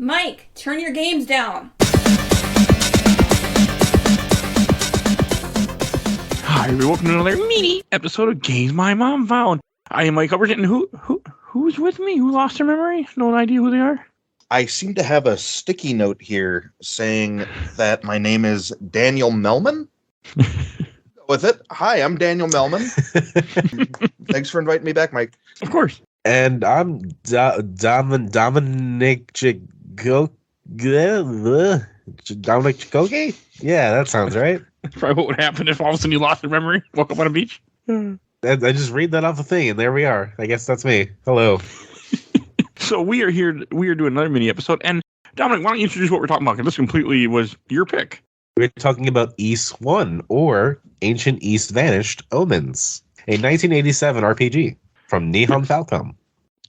Mike, turn your games down. Hi, welcome to another mini episode of Games My Mom Found. I am Mike Albertin. Who's with me? Who lost their memory? No idea who they are? I seem to have a sticky note here saying that my name is Daniel Mellman. With it, hi, I'm Daniel Mellman. Thanks for inviting me back, Mike. Of course. And I'm Dominic Cichocki? Yeah, that sounds right. Probably what would happen if all of a sudden you lost your memory, woke up on a beach. I just read that off the thing, and there we are. I guess that's me. Hello. So we are here. We are doing another mini episode. And Dominic, why don't you introduce what we're talking about? Because this completely was your pick. We're talking about Ys 1, or Ancient Ys Vanished Omens, a 1987 RPG from Nihon Falcom.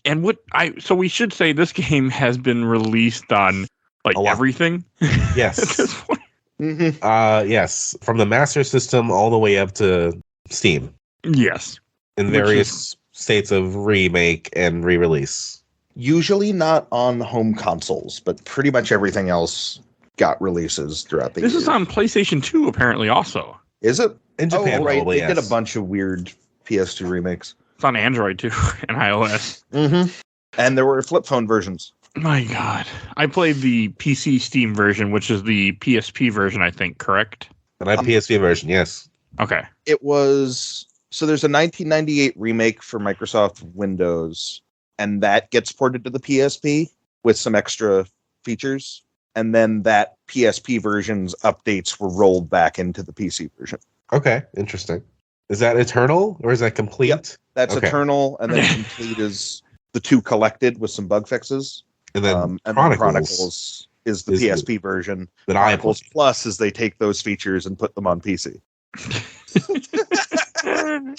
And so we should say this game has been released on everything. Yes. At this point. Mm-hmm. Yes, from the Master System all the way up to Steam. Yes. In various states of remake and re-release. Usually not on home consoles, but pretty much everything else got releases throughout the years. This is on PlayStation 2, apparently, also. Is it? In Japan, right. probably, They did a bunch of weird PS2 remakes. It's on Android, too, and iOS. Mm-hmm. And there were flip phone versions. My God. I played the PC Steam version, which is the PSP version, I think, correct? And I PSP version, yes. Okay. It was... So there's a 1998 remake for Microsoft Windows, and that gets ported to the PSP with some extra features. And then that PSP version's updates were rolled back into the PC version. Okay, interesting. Is that Eternal, or is that Complete? Yep, that's okay. Eternal, and then Complete is the two collected with some bug fixes. And then Chronicles is the PSP version. Chronicles Plus is they take those features and put them on PC.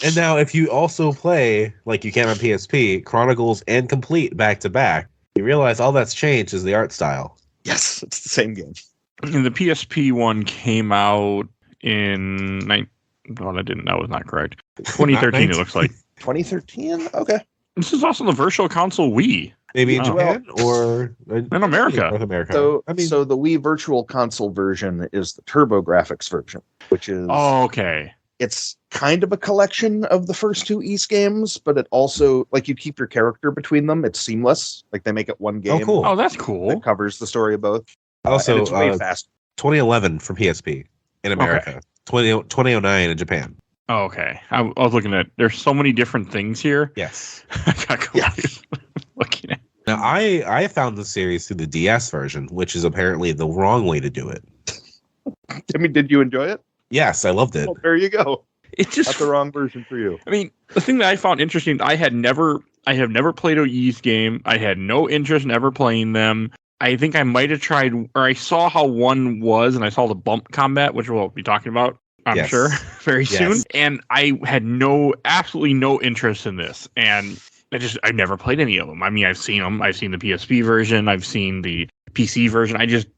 And now if you also play, like you can on PSP, Chronicles and Complete back to back, you realize all that's changed is the art style. Yes, it's the same game. And the PSP one came out in... that was not correct. 2013, it looks like. 2013? Okay. This is also the Virtual Console Wii. Maybe in Japan or... In America. North America. So the Wii Virtual Console version is the TurboGrafx version, which is... Oh, okay. It's kind of a collection of the first two Ys games, but it also, like, you keep your character between them. It's seamless. Like, they make it one game. Oh, cool. Oh, that's cool. That covers the story of both. Also, it's way fast. 2011 for PSP in America. Okay. 2009 in Japan. Oh, okay. I was looking at... There's so many different things here. Yes. I got confused looking at. Now, I found the series through the DS version, which is apparently the wrong way to do it. I mean, did you enjoy it? Yes, I loved it. Well, there you go. It's just not the wrong version for you. I mean, the thing that I found interesting, I have never played a Ys game. I had no interest in ever playing them. I think I might have tried, or I saw how one was, and I saw the bump combat, which we'll be talking about, I'm sure, very soon. And I had absolutely no interest in this. And I've never played any of them. I mean, I've seen them. I've seen the PSP version. I've seen the PC version. I just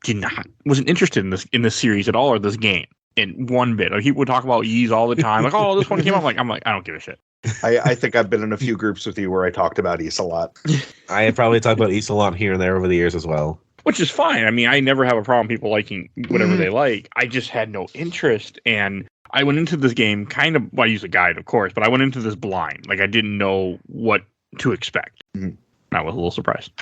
wasn't interested in this series at all, or this game in one bit. Like, people would talk about Ys all the time. Like, oh, this one came out. I'm like, I don't give a shit. I think I've been in a few groups with you where I talked about Ys a lot. I have probably talked about Ys a lot here and there over the years as well. Which is fine. I mean, I never have a problem people liking whatever they like. I just had no interest, and I went into this game I use a guide, of course, but I went into this blind. Like, I didn't know what to expect. Mm-hmm. I was a little surprised.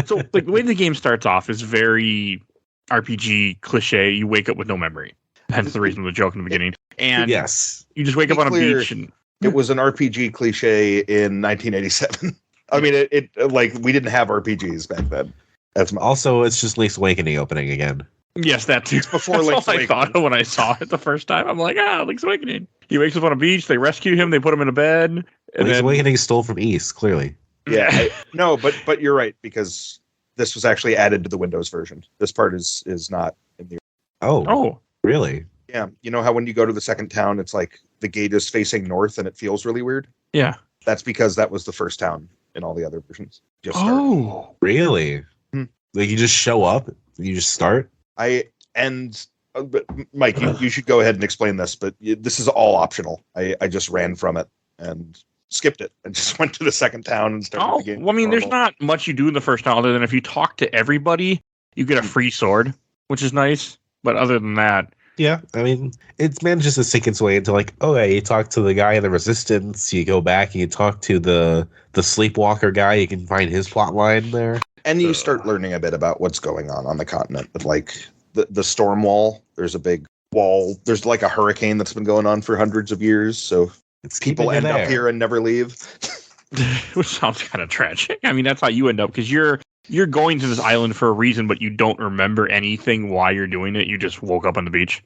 So, like, the way the game starts off is very RPG cliche. You wake up with no memory. Hence the reason of the joke in the beginning. And yes, you just wake up on a beach. And it was an RPG cliche in 1987. I mean, it like, we didn't have RPGs back then. Also, it's just Link's Awakening opening again. Yes, that too. Before Link's Awakening. I thought when I saw it the first time. I'm like, Link's Awakening. He wakes up on a beach. They rescue him. They put him in a bed. Link's Awakening stole from Ys, clearly. Yeah, but you're right, because this was actually added to the Windows version. This part is not in the. Oh, really? Yeah, you know how when you go to the second town, it's like the gate is facing north, and it feels really weird. Yeah, that's because that was the first town in all the other versions. Really? Like, you just show up, you just start. But Mike, you should go ahead and explain this, but this is all optional. I just ran from it and skipped it and just went to the second town and started Oh, the game. well, I mean, there's normal. not much you do in the first town other than if you talk to everybody, you get a free sword, which is nice. But other than that, Yeah, I mean, it manages to sink its way into like, oh, yeah, you talk to the guy in the Resistance, you go back and you talk to the Sleepwalker guy, you can find his plot line there. And you start learning a bit about what's going on the continent. With like the storm wall, there's a big wall. There's like a hurricane that's been going on for hundreds of years. So It's people keeping you end up there. here and never leave. which sounds kind of tragic. I mean, that's how you end up because you're going to this island for a reason, but you don't remember anything why you're doing it. You just woke up on the beach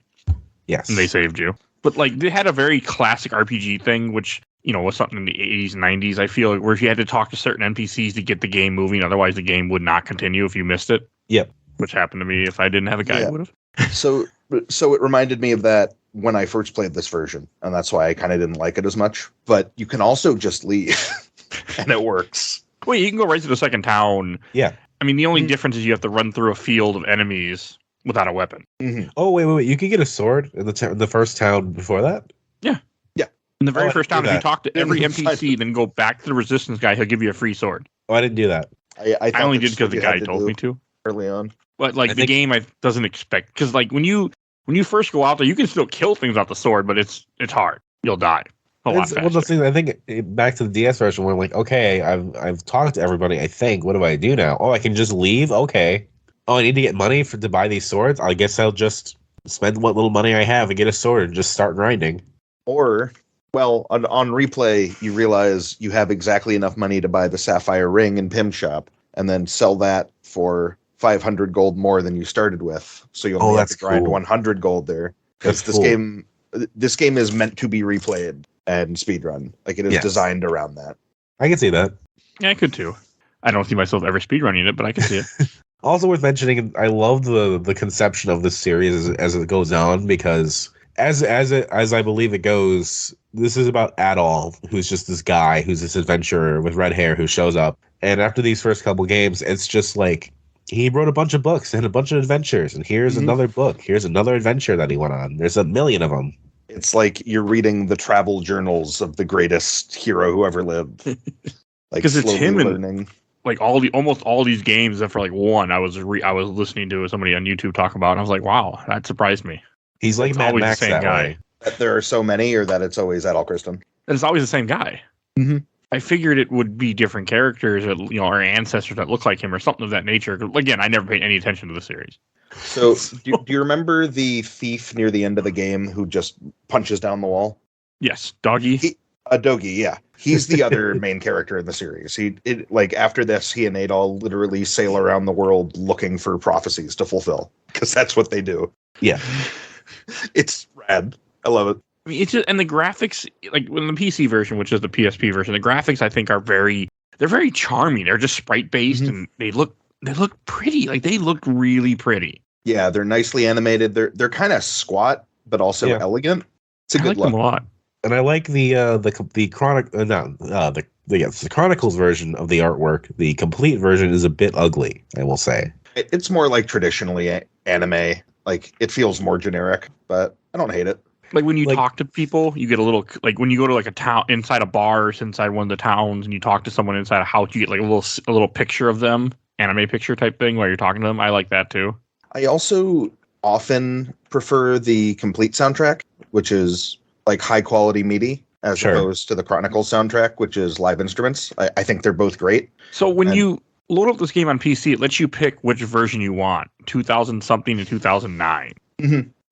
Yes. and they saved you. But like they had a very classic RPG thing, which was something in the 80s, 90s. I feel like where if you had to talk to certain NPCs to get the game moving, otherwise the game would not continue if you missed it. Yep. Which happened to me if I didn't have a guide. Yeah. Would have. So it reminded me of that when I first played this version, and that's why I kind of didn't like it as much. But you can also just leave, and it works. Well, you can go right to the second town. Yeah. I mean, the only Mhm. difference is you have to run through a field of enemies without a weapon. Mm-hmm. Oh, wait. You could get a sword in the first town before that? In the very I first didn't town, do if you that. talk to every Didn't find NPC, then go back to the Resistance guy, he'll give you a free sword. Oh, I didn't do that. I I only did because the guy told me to. early on. But like I the think- game, doesn't expect because like when you first go out there, you can still kill things out the sword, but it's hard. You'll die a lot Well, the faster. thing, I think back to the DS version, where I'm like, okay, I've talked to everybody. I think, what do I do now? Oh, I can just leave. Okay. Oh, I need to get money to buy these swords. I guess I'll just spend what little money I have and get a sword and just start grinding. Or, well, on replay, you realize you have exactly enough money to buy the Sapphire Ring in Pim Shop, and then sell that for 500 gold more than you started with. So you only have that's to grind cool. 100 gold there. Because That's cool. this game is meant to be replayed and speedrun. Like it is Yes. designed around that. I can see that. Yeah, I could too. I don't see myself ever speedrunning it, but I can see it. Also worth mentioning, I love the conception of this series as it goes on, because as I believe it goes, this is about Adol, who's just this guy who's this adventurer with red hair who shows up. And after these first couple games, it's just like he wrote a bunch of books and a bunch of adventures, and here's Mhm. another book, here's another adventure that he went on. There's a million of them. It's like you're reading the travel journals of the greatest hero who ever lived. Like 'Cause it's slowly him and- learning. Like almost all these games, except for like one, I was listening to somebody on YouTube talk about, and I was like, wow, that surprised me. He's like It's Mad always the Max same that guy. way. That there are so many, or that it's always Adol Christen. And it's always the same guy. Mhm. I figured it would be different characters, or or ancestors that look like him, or something of that nature. Again, I never paid any attention to the series. So do you remember the thief near the end of the game who just punches down the wall? Yes, Doggy. Dogi, yeah. He's the other main character in the series. Like after this, he and Adol literally sail around the world looking for prophecies to fulfill, because that's what they do. Yeah. It's rad. I love it. I mean, it's just, and the graphics, like when the PC version, which is the PSP version, the graphics I think are they're very charming. They're just sprite based, Mhm. and they look pretty. Like they look really pretty. Yeah, they're nicely animated. They're kind of squat, but also Yeah. elegant. It's a I good like them a look. lot. And I like the Chronicles version of the artwork. The complete version is a bit ugly, I will say. It's more like traditionally anime. Like it feels more generic, but I don't hate it. Like when you Like- talk to people, you get a little like when you go to like a town inside a bar or inside one of the towns, and you talk to someone inside a house, you get like a little picture of them, anime picture type thing while you're talking to them. I like that too. I also often prefer the complete soundtrack, which is like high quality MIDI, as Sure. opposed to the Chronicles soundtrack, which is live instruments. I think they're both great. So when And- you load up this game on PC, it lets you pick which version you want, 2000 something to 2009.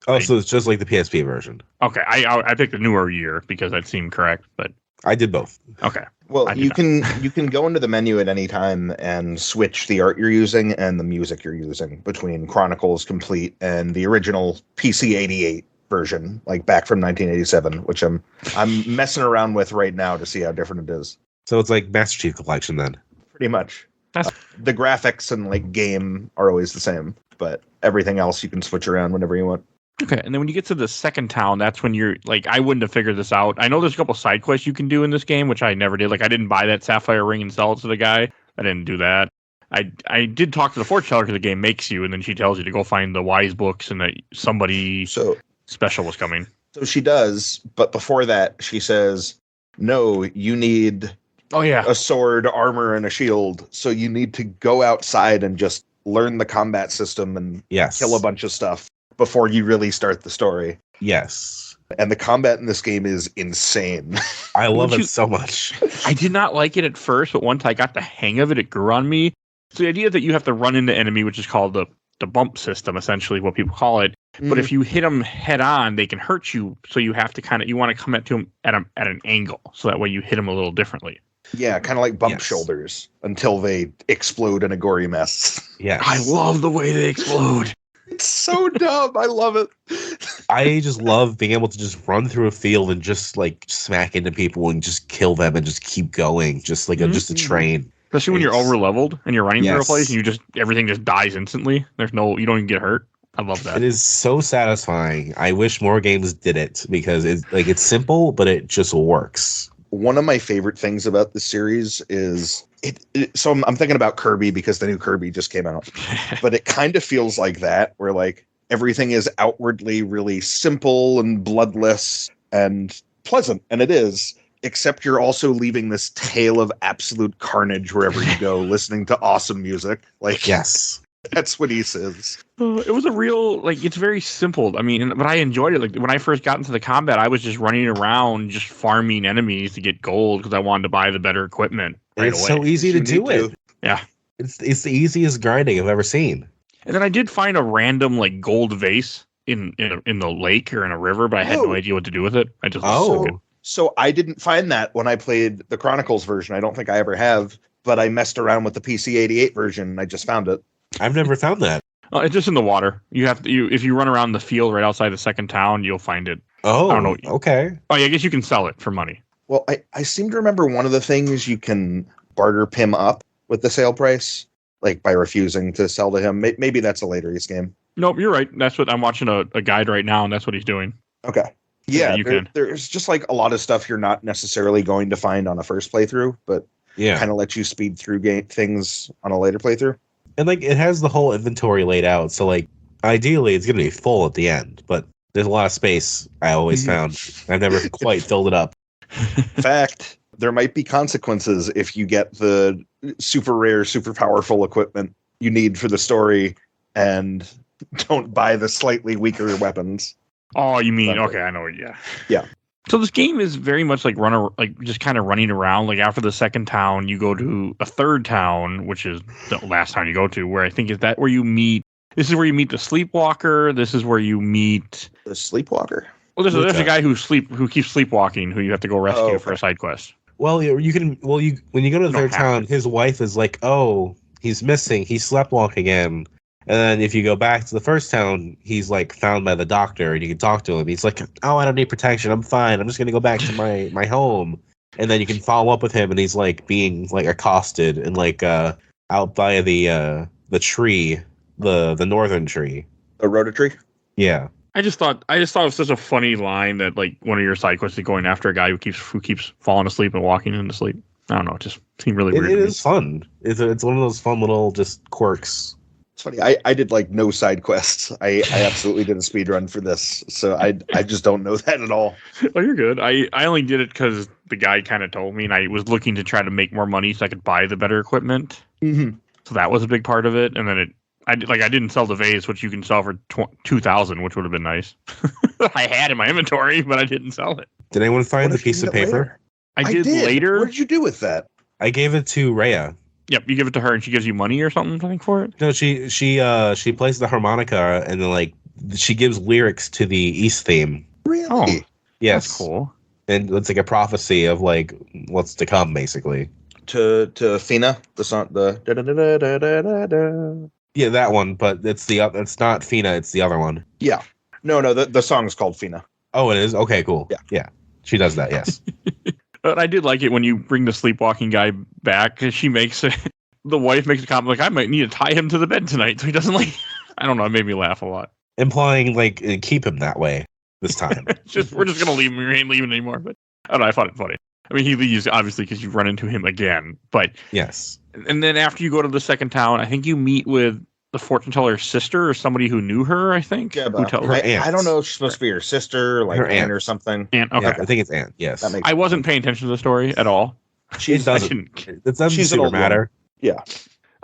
Oh, Right. so it's just like the PSP version. Okay, I picked a newer year because that seemed correct, but I did both. okay. Well, I did you not. can go into the menu at any time and switch the art you're using and the music you're using between Chronicles Complete and the original PC 88 version, like back from 1987, which I'm messing around with right now to see how different it is. So it's like Master Chief Collection then. Pretty much. That's- The graphics and like game are always the same, but everything else you can switch around whenever you want. Okay, and then when you get to the second town, that's when you're like, I wouldn't have figured this out. I know there's a couple side quests you can do in this game, which I never did. Like, I didn't buy that sapphire ring and sell it to the guy. I didn't do that. I did talk to the fortune teller because the game makes you, and then she tells you to go find the wise books and that somebody So special was coming. she does, but before that, she says, no, you need Oh yeah. a sword, armor, and a shield. So you need to go outside and just learn the combat system and Yes. kill a bunch of stuff before you really start the story. Yes. And the combat in this game is insane. I love Would it you- so much. I did not like it at first, but once I got the hang of it, it grew on me. So the idea that you have to run into enemy, which is called the bump system, essentially what people call it. But if you hit them head on, they can hurt you. So you have to you want to come at them at an angle. So that way you hit them a little differently. Yeah, kind of like bump Yes. shoulders until they explode in a gory mess. Yes. I love the way they explode. It's so dumb. I love it. I just love being able to just run through a field and just like smack into people and just kill them and just keep going, just like just a train. Especially when you're It's- over leveled and you're running through a Yes. place and everything just dies instantly. You don't even get hurt. I love that. It is so satisfying. I wish more games did it because it's simple, but it just works. One of my favorite things about this series is so I'm thinking about Kirby because the new Kirby just came out, but it kind of feels like that, where like everything is outwardly really simple and bloodless and pleasant, and it is, except you're also leaving this tale of absolute carnage wherever you go, listening to awesome music. Like, Yes. that's what he says. It was a real, it's very simple. I mean, but I enjoyed it. Like, when I first got into the combat, I was just running around, just farming enemies to get gold because I wanted to buy the better equipment right It's away. so easy to You do need it. to. Yeah. It's the easiest grinding I've ever seen. And then I did find a random, gold vase in the lake or in a river, but I had no Oh. idea what to do with it. I just Oh. took it. So I didn't find that when I played the Chronicles version. I don't think I ever have, but I messed around with the PC-88 version and I just found it. I've never found that. It's just in the water. You have to. If you run around the field right outside the second town, you'll find it. Oh, I don't know. okay. Oh, yeah, I guess you can sell it for money. Well, I seem to remember one of the things you can barter Pim up with the sale price, like by refusing to sell to him. Maybe that's a later East game. Nope, you're right. That's what I'm watching a guide right now, and that's what he's doing. Okay. Yeah, you can. There's just like a lot of stuff you're not necessarily going to find on a first playthrough, but Yeah. kind of lets you speed through things on a later playthrough. And it has the whole inventory laid out. So ideally it's going to be full at the end, but there's a lot of space I always found. I've never quite filled it up. In fact, there might be consequences if you get the super rare, super powerful equipment you need for the story and don't buy the slightly weaker weapons. Oh, you mean Okay. okay? I know. Yeah. Yeah. So this game is very much just kind of running around. Like after the second town, you go to a third town, which is the last town you go to. Where I think is that where you meet. This is where you meet the Sleepwalker. This is where you meet. The Sleepwalker? Well, there's What's a that? guy who keeps sleepwalking, who you have to go rescue Oh, for a okay. side quest. Well, you can. Well, when you go to the don't third have town, to. his wife is like, "Oh, he's missing. He sleptwalk again." And then if you go back to the first town, he's found by the doctor, and you can talk to him. He's like, "Oh, I don't need protection. I'm fine. I'm just gonna go back to my home." And then you can follow up with him, and he's being accosted and out by the tree, the northern tree. The Rototree? Yeah. I just thought it was such a funny line that one of your side quests is going after a guy who keeps falling asleep and walking into sleep. I don't know. It just seemed really weird. It to me. is fun. It's one of those fun little just quirks. It's funny. I did no side quests. I absolutely did a speed run for this, so I just don't know that at all. Oh, you're good. I only did it because the guy kind of told me, and I was looking to try to make more money so I could buy the better equipment. Mm-hmm. So that was a big part of it. And then I didn't sell the vase, which you can sell for 2,000, which would have been nice. I had in my inventory, but I didn't sell it. Did anyone find the piece of paper? I did later. What did you do with that? I gave it to Rhea. Yep, you give it to her, and she gives you money or something, I think, for it. No, she plays the harmonica and then she gives lyrics to the East theme. Really? Oh. Yes, That's cool. and it's a prophecy of what's to come, basically. To Fina, the song, the da da da da da da da. Yeah, that one, but it's not Fina, it's the other one. Yeah. No, the song is called Fina. Oh, it is? Okay, cool. Yeah. She does that, yes. But I did like it when you bring the sleepwalking guy back, because she makes the wife makes a comment I might need to tie him to the bed tonight so he doesn't I don't know, it made me laugh a lot. Implying keep him that way this time. We're just gonna leave him. We ain't leaving anymore. But I don't know, I thought it funny. I mean, he leaves obviously because you run into him again. But Yes. and then after you go to the second town, I think you meet with the fortune teller's sister or somebody who knew her, I think. Yeah, Who but tells her I aunt. don't know if she's supposed to be her sister, like Her aunt aunt. or something. And okay. Yeah, I think it's Anne. Yes, That makes I wasn't paying attention to the story at all. it doesn't. It doesn't she's an super old matter. Yeah.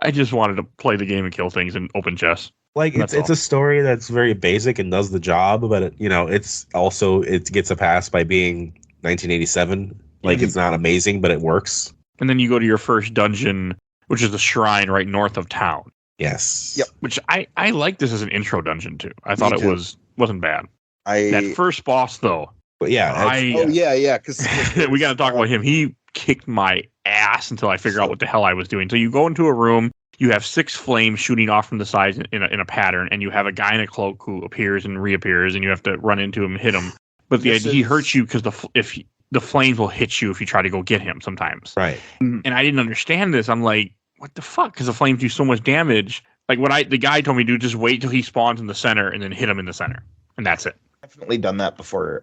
I just wanted to play the game and kill things and open chests. Like That's it's all. a story that's very basic and does the job, but it's also it gets a pass by being 1987. Like it's not amazing, but it works. And then you go to your first dungeon, which is the shrine right north of town. Yes. Yep. Which I like this as an intro dungeon too. I thought it too. wasn't bad. That first boss though, But yeah, yeah, because we got to talk about him. He kicked my ass until I figured out what the hell I was doing. So you go into a room, you have 6 flames shooting off from the sides in a pattern, and you have a guy in a cloak who appears and reappears, and you have to run into him and hit him. But he hurts you because the flames will hit you if you try to go get him sometimes. right. And I didn't understand this. I'm like, what the fuck? Because the flames do so much damage. Like the guy told me to just wait till he spawns in the center and then hit him in the center, and that's it. Definitely done that before.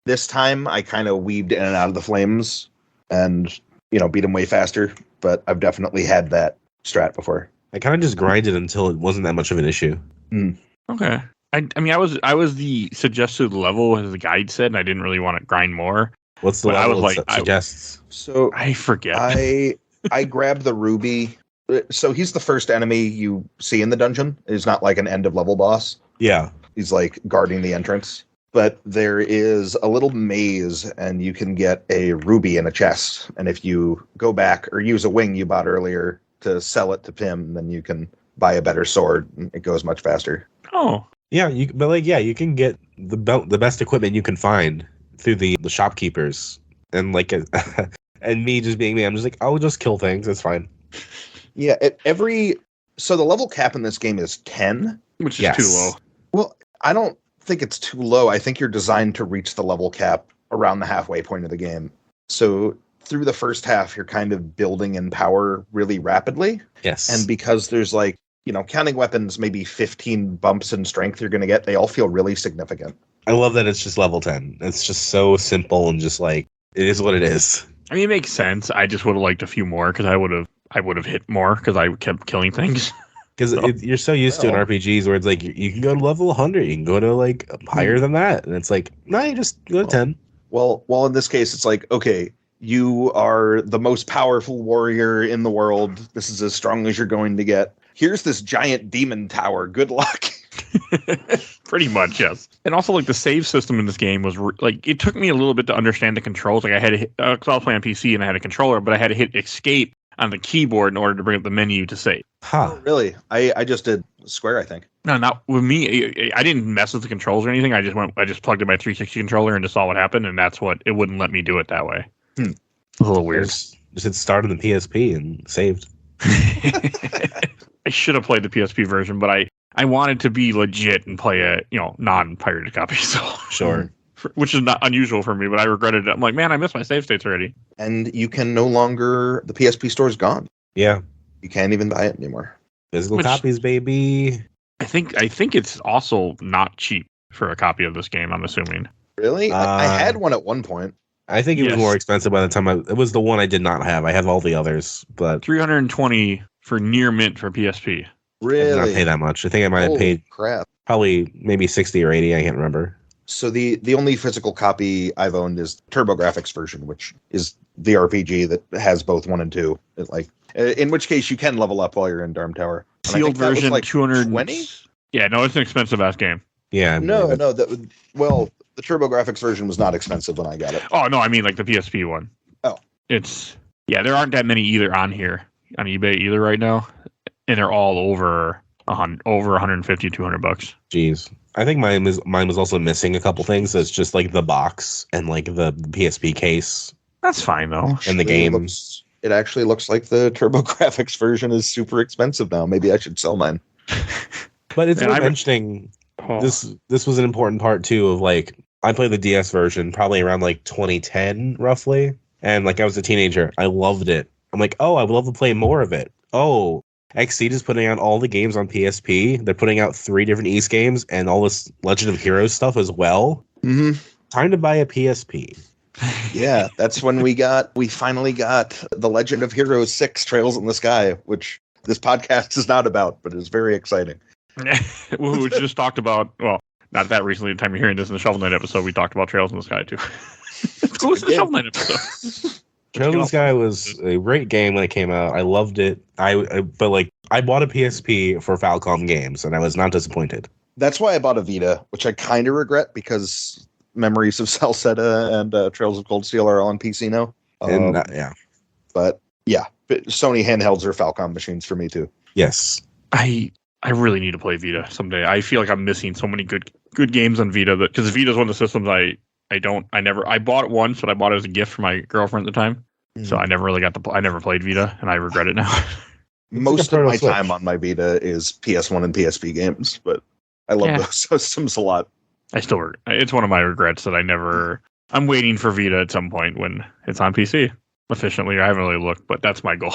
This time I kind of weaved in and out of the flames and beat him way faster, but I've definitely had that strat before. I kind of just grinded until it wasn't that much of an issue. Okay. I mean, I was the suggested level as the guide said, and I didn't really want to grind more. What's the But I level was it like, suggests? So I forget. I grabbed the ruby. So he's the first enemy you see in the dungeon. He's not like an end of level boss. Yeah. He's like guarding the entrance. But there is a little maze, and you can get a ruby in a chest. And if you go back or use a wing you bought earlier to sell it to Pim, then you can buy a better sword. And it goes much faster. Oh. Yeah, you can get the best equipment you can find through the shopkeepers, and and me just being me, I'm just like, I'll just kill things. It's fine. Yeah, so the level cap in this game is 10, Which is too low. Well, I don't think it's too low. I think you're designed to reach the level cap around the halfway point of the game. So through the first half, you're kind of building in power really rapidly. Yes. And because there's counting weapons, maybe 15 bumps in strength you're going to get, they all feel really significant. I love that it's just level 10. It's just so simple and just like, it is what it is. I mean, it makes sense. I just would have liked a few more because I would have hit more because I kept killing things. Because you're so used to in RPGs where it's like, you can go to level 100, you can go to like higher than that. And it's like, no, you just go to 10. Well, in this case, it's like, okay, you are the most powerful warrior in the world. This is as strong as you're going to get. Here's this giant demon tower. Good luck. Pretty much, yes. And also, like, the save system in this game was it took me a little bit to understand the controls. Like, I had to hit, because I was playing on PC and I had a controller, but I had to hit escape on the keyboard in order to bring up the menu to save. Huh. Really? I just did square, I think. No, not with me. I didn't mess with the controls or anything. I just plugged in my 360 controller and just saw what happened, and that's what it wouldn't let me do it that way. It was a little weird. Just hit start on the PSP and saved. I should have played the PSP version, but I wanted to be legit and play a non-pirated copy. So Sure. Which is not unusual for me, but I regretted it. I'm like, man, I missed my save states already. And you can no longer, the PSP store's gone. Yeah. You can't even buy it anymore. Physical copies, baby. I think it's also not cheap for a copy of this game, I'm assuming. Really? I had one at one point. I think it was more expensive by the time it was the one I did not have. I have all the others, but $320 for near mint for PSP. Really? I did not pay that much. I think I might have paid crap. Probably maybe 60 or 80. I can't remember. So the only physical copy I've owned is TurboGrafx version, which is the RPG that has both 1 and 2. In which case you can level up while you're in Darm Tower. And Sealed version, like 220. Yeah, no, it's an expensive ass game. Yeah. No. The TurboGrafx version was not expensive when I got it. Oh no, I mean like the PSP one. Oh, there aren't that many either on here on eBay either right now, and they're all over $150, $200. Jeez. I think mine was also missing a couple things. It's just like the box and like the PSP case. That's fine though. And the games. It actually looks like the TurboGrafx version is super expensive now. Maybe I should sell mine. But it's worth mentioning. This was an important part too of like I played the DS version probably around like 2010 roughly, and like I was a teenager. I loved it. I'm like, oh, I would love to play more of it. Oh, Xseed is putting out all the games on PSP. They're putting out 3 different East games and all this Legend of Heroes stuff as well. Mm-hmm. Time to buy a PSP. Yeah, that's when we finally got the Legend of Heroes 6 Trails in the Sky, which this podcast is not about, but it's very exciting. We just talked about, well, not that recently. The time you're hearing this in the Shovel Knight episode, we talked about Trails in the Sky too. Go listen to the Shovel Knight episode. Trails in the Sky was a great game when it came out. I loved it. But I bought a PSP for Falcom Games, and I was not disappointed. That's why I bought a Vita, which I kind of regret because Memories of Salsetta and Trails of Cold Steel are all on PC now. Yeah. But yeah, Sony handhelds are Falcom machines for me too. Yes. I really need to play Vita someday. I feel like I'm missing so many good games on Vita because Vita is one of the systems I bought it once, but I bought it as a gift for my girlfriend at the time. So I never really I never played Vita, and I regret it now. Most of my time on my Vita is PS1 and PSP games, but I love those systems a lot. It's one of my regrets that I'm waiting for Vita at some point when it's on PC efficiently. I haven't really looked, but that's my goal.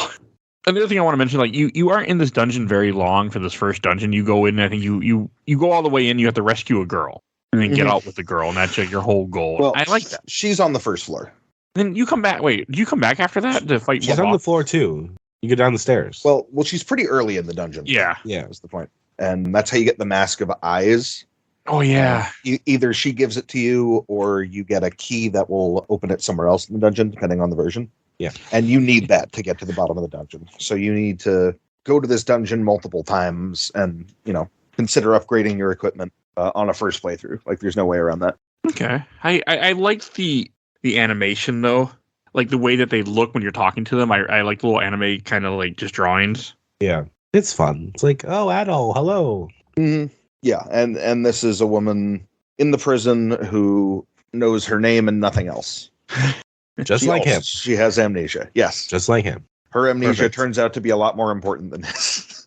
Another thing I want to mention, like you aren't in this dungeon very long for this first dungeon. You go in, and I think you go all the way in. You have to rescue a girl and then get out with the girl, and that's like your whole goal. Well, I like that. She's on the first floor. Then you come back. Wait, do you come back after that to fight? She's on the floor too. You go down the stairs. Well, she's pretty early in the dungeon. Yeah, that's the point, and that's how you get the Mask of Eyes. Oh yeah. Either she gives it to you, or you get a key that will open it somewhere else in the dungeon, depending on the version. Yeah, and you need that to get to the bottom of the dungeon. So you need to go to this dungeon multiple times, and consider upgrading your equipment on a first playthrough. Like, there's no way around that. Okay, I liked the animation though, like the way that they look when you're talking to them. I like the little anime kind of like just drawings. Yeah, it's fun. It's like, oh, Adol, hello. Mm-hmm. Yeah, and this is a woman in the prison who knows her name and nothing else. Just like him. She has amnesia. Yes. Just like him. Her amnesia turns out to be a lot more important than his.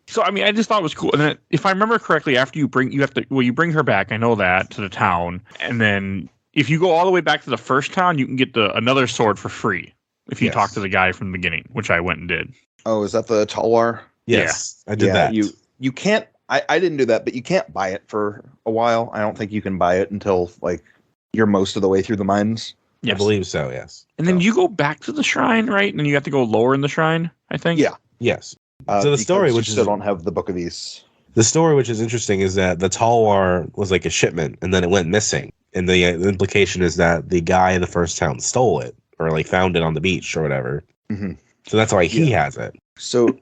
So, I mean, I just thought it was cool. And then, if I remember correctly, after you bring her back, I know that, to the town. And then if you go all the way back to the first town, you can get another sword for free if you talk to the guy from the beginning, which I went and did. Oh, is that the Talwar? Yes, I did that. You can't, I didn't do that, but you can't buy it for a while. I don't think you can buy it until, like, you're most of the way through the mines. Yes. I believe so, yes. And then you go back to the shrine, right? And then you have to go lower in the shrine, I think? Yeah. Yes. So the story, which still don't have the Book of Ys. The story, which is interesting, is that the Talwar was like a shipment, and then it went missing. And the implication is that the guy in the first town stole it, or like found it on the beach or whatever. Mm-hmm. So that's why he has it. So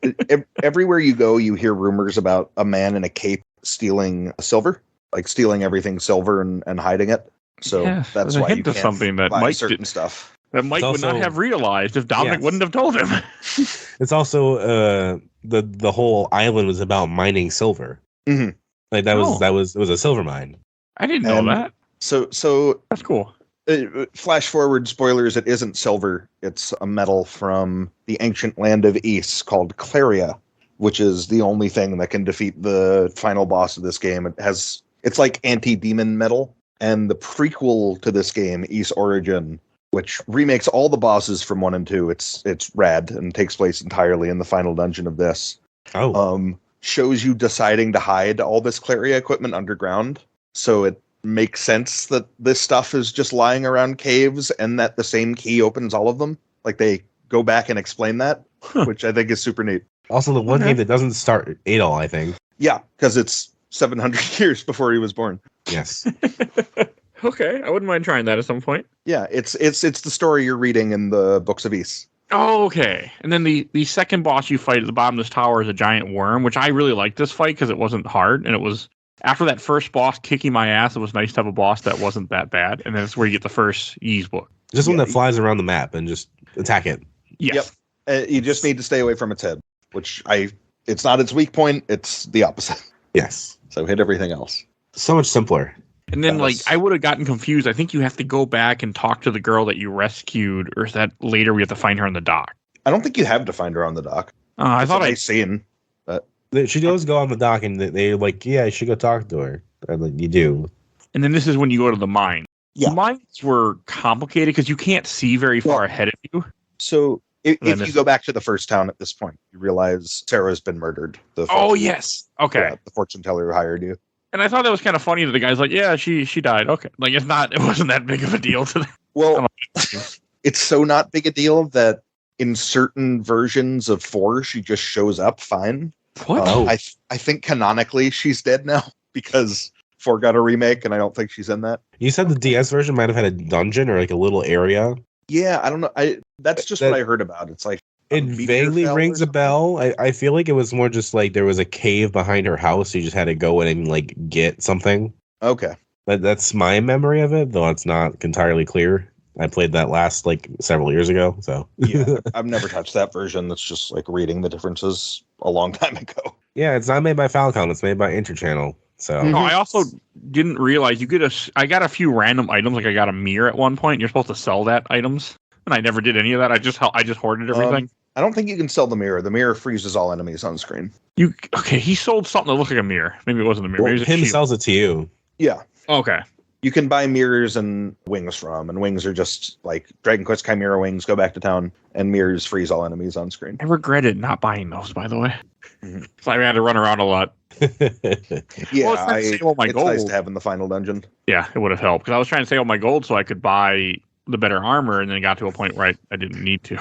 everywhere you go, you hear rumors about a man in a cape stealing silver, like stealing everything silver and hiding it. So that's why you can't something that buy Mike certain stuff. That Mike would not have realized if Dominic wouldn't have told him. It's also the whole island was about mining silver. Mm-hmm. Like it was a silver mine. I didn't know that. So that's cool. Flash forward, spoilers, it isn't silver. It's a metal from the ancient land of Ys called Claria, which is the only thing that can defeat the final boss of this game. It's like anti-demon metal. And the prequel to this game, Ys Origin, which remakes all the bosses from 1 and 2, it's rad and takes place entirely in the final dungeon of this. Shows you deciding to hide all this Claria equipment underground. So it makes sense that this stuff is just lying around caves and that the same key opens all of them. Like, they go back and explain that, which I think is super neat. Also, the one game that doesn't start Adol, I think. Yeah, because it's 700 years before he was born. Yes. Okay, I wouldn't mind trying that at some point. Yeah, it's the story you're reading in the Books of Ys. Oh, okay. And then the second boss you fight at the bottom of this tower is a giant worm, which I really liked this fight because it wasn't hard. And it was, after that first boss kicking my ass, it was nice to have a boss that wasn't that bad. And then it's where you get the first Ys book. Just one that flies around the map and just attack it. Yes. Yep. You just need to stay away from its head, which it's not its weak point, it's the opposite. Yes. So hit everything else. So much simpler. And then, I would have gotten confused. I think you have to go back and talk to the girl that you rescued, or is that later we have to find her on the dock? I don't think you have to find her on the dock. I thought I seen, but she does go on the dock, and they're like, "Yeah, you should go talk to her." And like, you do. And then this is when you go to the mine. Yeah, the mines were complicated because you can't see very far ahead of you. So if you go back to the first town at this point, you realize Sarah's been murdered. Yes. Okay. The fortune teller who hired you. And I thought that was kind of funny that the guy's like, yeah, she died. Okay. Like, it wasn't that big of a deal to them. Well, it's so not big a deal that in certain versions of 4, she just shows up fine. What? I think canonically she's dead now because 4 got a remake, and I don't think she's in that. You said the DS version might have had a dungeon or like a little area. Yeah, I don't know. That's just what I heard about. It's like it vaguely rings a bell. I feel like it was more just like there was a cave behind her house. You just had to go in and like get something. Okay. That's my memory of it, though it's not entirely clear. I played that last like several years ago, so yeah, I've never touched that version. That's just like reading the differences a long time ago. Yeah, it's not made by Falcon. It's made by Interchannel. So Oh, I also didn't realize I got a few random items. Like I got a mirror at one point. And you're supposed to sell that items, and I never did any of that. I just hoarded everything. I don't think you can sell the mirror. The mirror freezes all enemies on screen. He sold something that looked like a mirror. Maybe it wasn't a mirror. well, Maybe it was a him shield. sells it to you. Yeah. Okay. You can buy mirrors and wings from, and wings are just like Dragon Quest Chimera wings, go back to town, and mirrors freeze all enemies on screen. I regretted not buying those, by the way. Mhm. So I had to run around a lot. Yeah, Well, it's nice to save all my it's nice gold. to have in the final dungeon. Yeah, it would have helped because I was trying to save all my gold so I could buy the better armor, and then it got to a point where I didn't need to.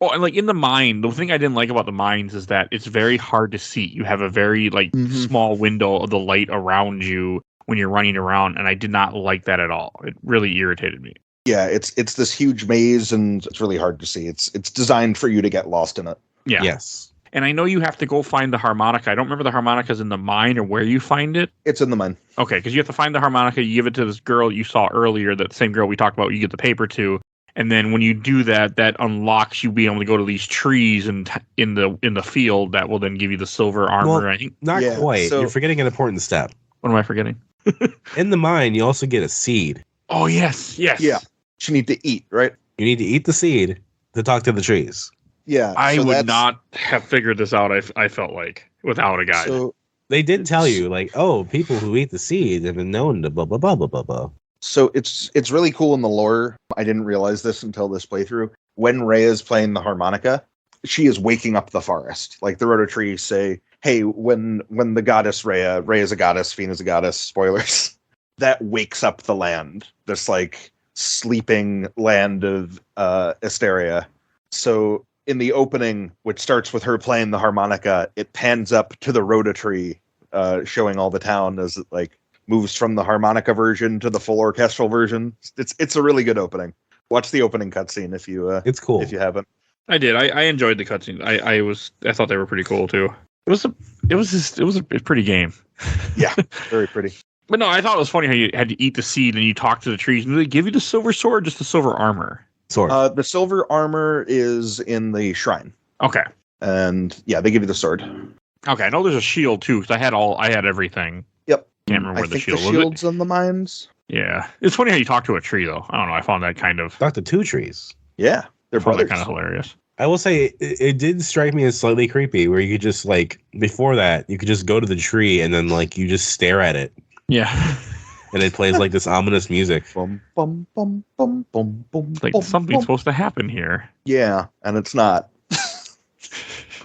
Oh, and like in the mine, the thing I didn't like about the mines is that it's very hard to see. You have a very small window of the light around you when you're running around, and I did not like that at all. It really irritated me. Yeah, it's this huge maze, and it's really hard to see. It's designed for you to get lost in it. Yeah. Yes. And I know you have to go find the harmonica. I don't remember the harmonica's in the mine or where you find it. It's in the mine. Okay, because you have to find the harmonica. You give it to this girl you saw earlier, that same girl we talked about. You get the paper to, and then when you do that, that unlocks you being able to go to these trees and in the field that will then give you the silver armor. Well, I think. Not Yeah, quite. so- You're forgetting an important step. What am I forgetting? In the mine, you also get a seed. Oh yes. Yeah. You need to eat, right? You need to eat the seed to talk to the trees. Yeah. I so would that's- not have figured this out. I felt like without a guide. So, They did tell you, like, oh, people who eat the seed have been known to blah blah blah blah blah blah. so it's really cool in the lore. I didn't realize this until this playthrough. When Rhea is playing the harmonica, she is waking up the forest. Like the Rototrees say, hey, when the goddess Rhea is a goddess, Feena's a goddess, spoilers, that wakes up the land. This like sleeping land of Asteria. So in the opening, which starts with her playing the harmonica, it pans up to the Rototree, showing all the town as it like moves from the harmonica version to the full orchestral version. It's a really good opening. Watch the opening cutscene if you It's cool. if you haven't. I did. I enjoyed the cutscenes. I thought they were pretty cool too. It was a pretty game. Yeah, very pretty. But no, I thought it was funny how you had to eat the seed and you talk to the trees. And do they give you the silver sword, or just the silver armor? Sword. The silver armor is in the shrine, Okay. and yeah, they give you the sword. Okay. I know there's a shield too because I had everything. Yep. Can't remember I where the think shield the was. shield's in the mines. Yeah. It's funny how you talk to a tree though. I don't know. I found that kind of Talk to two trees. Yeah, they're found that brothers. kind of hilarious. I will say it did strike me as slightly creepy, where you could just like before that you could just go to the tree and then like you just stare at it Yeah. and it plays like this ominous music. Bum, bum, bum, bum, bum, bum, Like bum, something's bum. supposed to happen here. Yeah, and it's not.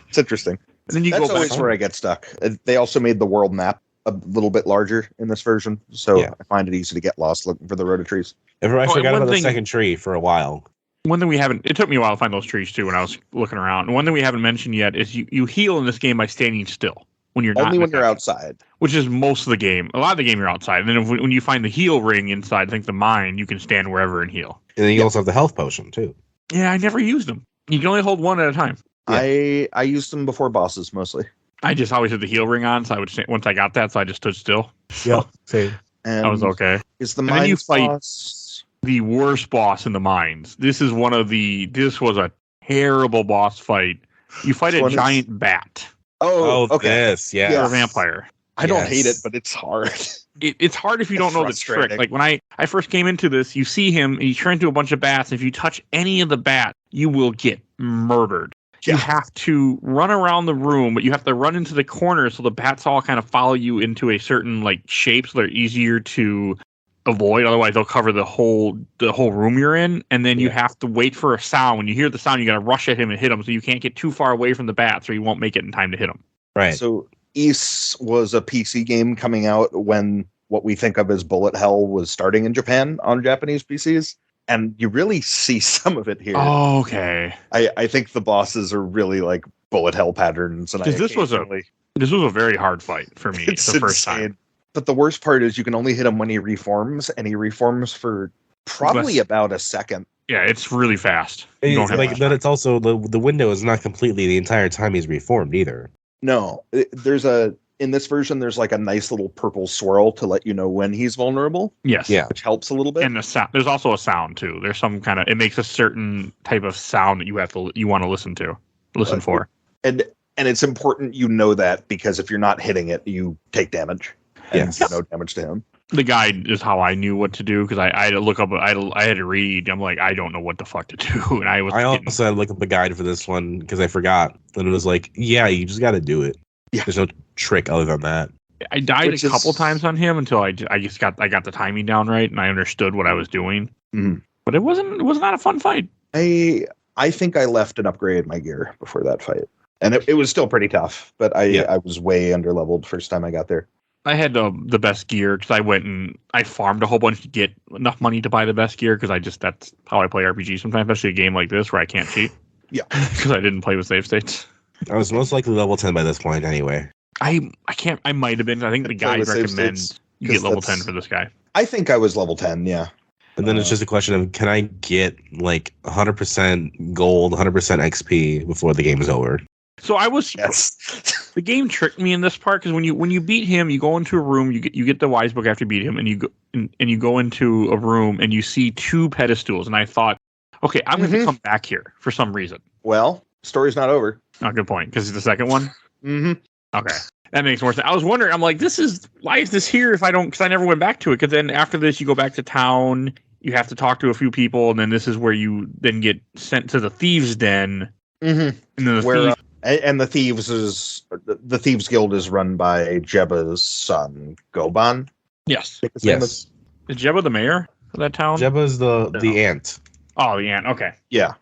It's interesting. And then you That's go always back. where I get stuck. They also made the world map a little bit larger in this version, so Yeah. I find it easy to get lost looking for the Rototrees. I and forgot one about the thing- second tree for a while. One thing we haven't, it took me a while to find those trees too when I was looking around. And one thing we haven't mentioned yet is you heal in this game by standing still when you're not Only in when the you're cutscene, outside. which is most of the game. A lot of the game you're outside. And then when you find the heal ring inside, I think the mine, you can stand wherever and heal. And then you Yep. also have the health potion too. Yeah, I never used them. You can only hold one at a time. I used them before bosses mostly. I just always had the heal ring on, so I would stand, once I got that, so I just stood still. Yeah, same. And I was okay. Is the And then you mines fight- boss? The worst boss in the mines. This was a terrible boss fight. You fight Which a one is- giant bat Oh, okay. This, yes. or Yeah. a vampire. I don't Yes. hate it, but it's hard. It's hard if you don't It's know the trick. frustrating. Like when I first came into this, you see him and you turn into a bunch of bats. If you touch any of the bats, you will get murdered. You Yeah. have to run around the room, but you have to run into the corners so the bats all kind of follow you into a certain like shape so they're easier to avoid. Otherwise they'll cover the whole room you're in. And then you Yeah. have to wait for a sound. When you hear the sound, you gotta rush at him and hit him so you can't get too far away from the bats or you won't make it in time to hit him. Right. So Ys was a PC game coming out when what we think of as bullet hell was starting in Japan on Japanese PCs. and you really see some of it here. Oh, okay. I think the bosses are really like bullet hell patterns, and This was a very hard fight for me it's the first insane. time. But the worst part is you can only hit him when he reforms, and he reforms for probably about a second. Yeah, it's really fast. You don't have much But time. it's also the window is not completely the entire time he's reformed either. No, in this version, there's like a nice little purple swirl to let you know when he's vulnerable, Yes. Yeah. which helps a little bit. And the sound. There's also a sound too. There's some kind of. It makes a certain type of sound that you want to listen for. And it's important you know that, because if you're not hitting it, you take damage. And Yes. do no damage to him. The guide is how I knew what to do because I had to look up. I had to read. I'm like, I don't know what the fuck to do, and I also had to look up a guide for this one because I forgot. And it was like, yeah, you just got to do it. Yeah. There's no trick other than that. I died Which a couple is- times on him until I got the timing down right and I understood what I was doing. Mhm. But it was not a fun fight. I think I left and upgraded my gear before that fight. And it was still pretty tough, but I was way underleveled first time I got there. I had the best gear because I went and I farmed a whole bunch to get enough money to buy the best gear because that's how I play RPG sometimes, especially a game like this where I can't cheat. Yeah. Because I didn't play with save states. I was most likely level 10 by this point anyway. I might have been. I think the Play guide with save recommends states, you 'cause get level that's- 10 for this guy. I think I was level 10, yeah. And then it's just a question of, can I get like 100% gold, 100% XP before the game is over? So I was Yes. the game tricked me in this part because when you beat him, you go into a room, you get the wise book after you beat him, and you go into a room and you see two pedestals, and I thought, okay, I'm going to come back here for some reason. Well, story's not over. Oh, good point, because it's the second one. Mm-hmm. Okay, that makes more sense. I was wondering, I'm like, why is this here if I don't? Because I never went back to it. Because then after this, you go back to town, you have to talk to a few people, and then this is where you then get sent to the thieves' den, Mm-hmm. and then the Where thieves. and the Thieves Guild is run by Jeba's son, Goban. Yes, I think his name Yes. is- is Jebba the mayor of that town? Jebba's the ant. Oh, the ant. Okay. Yeah.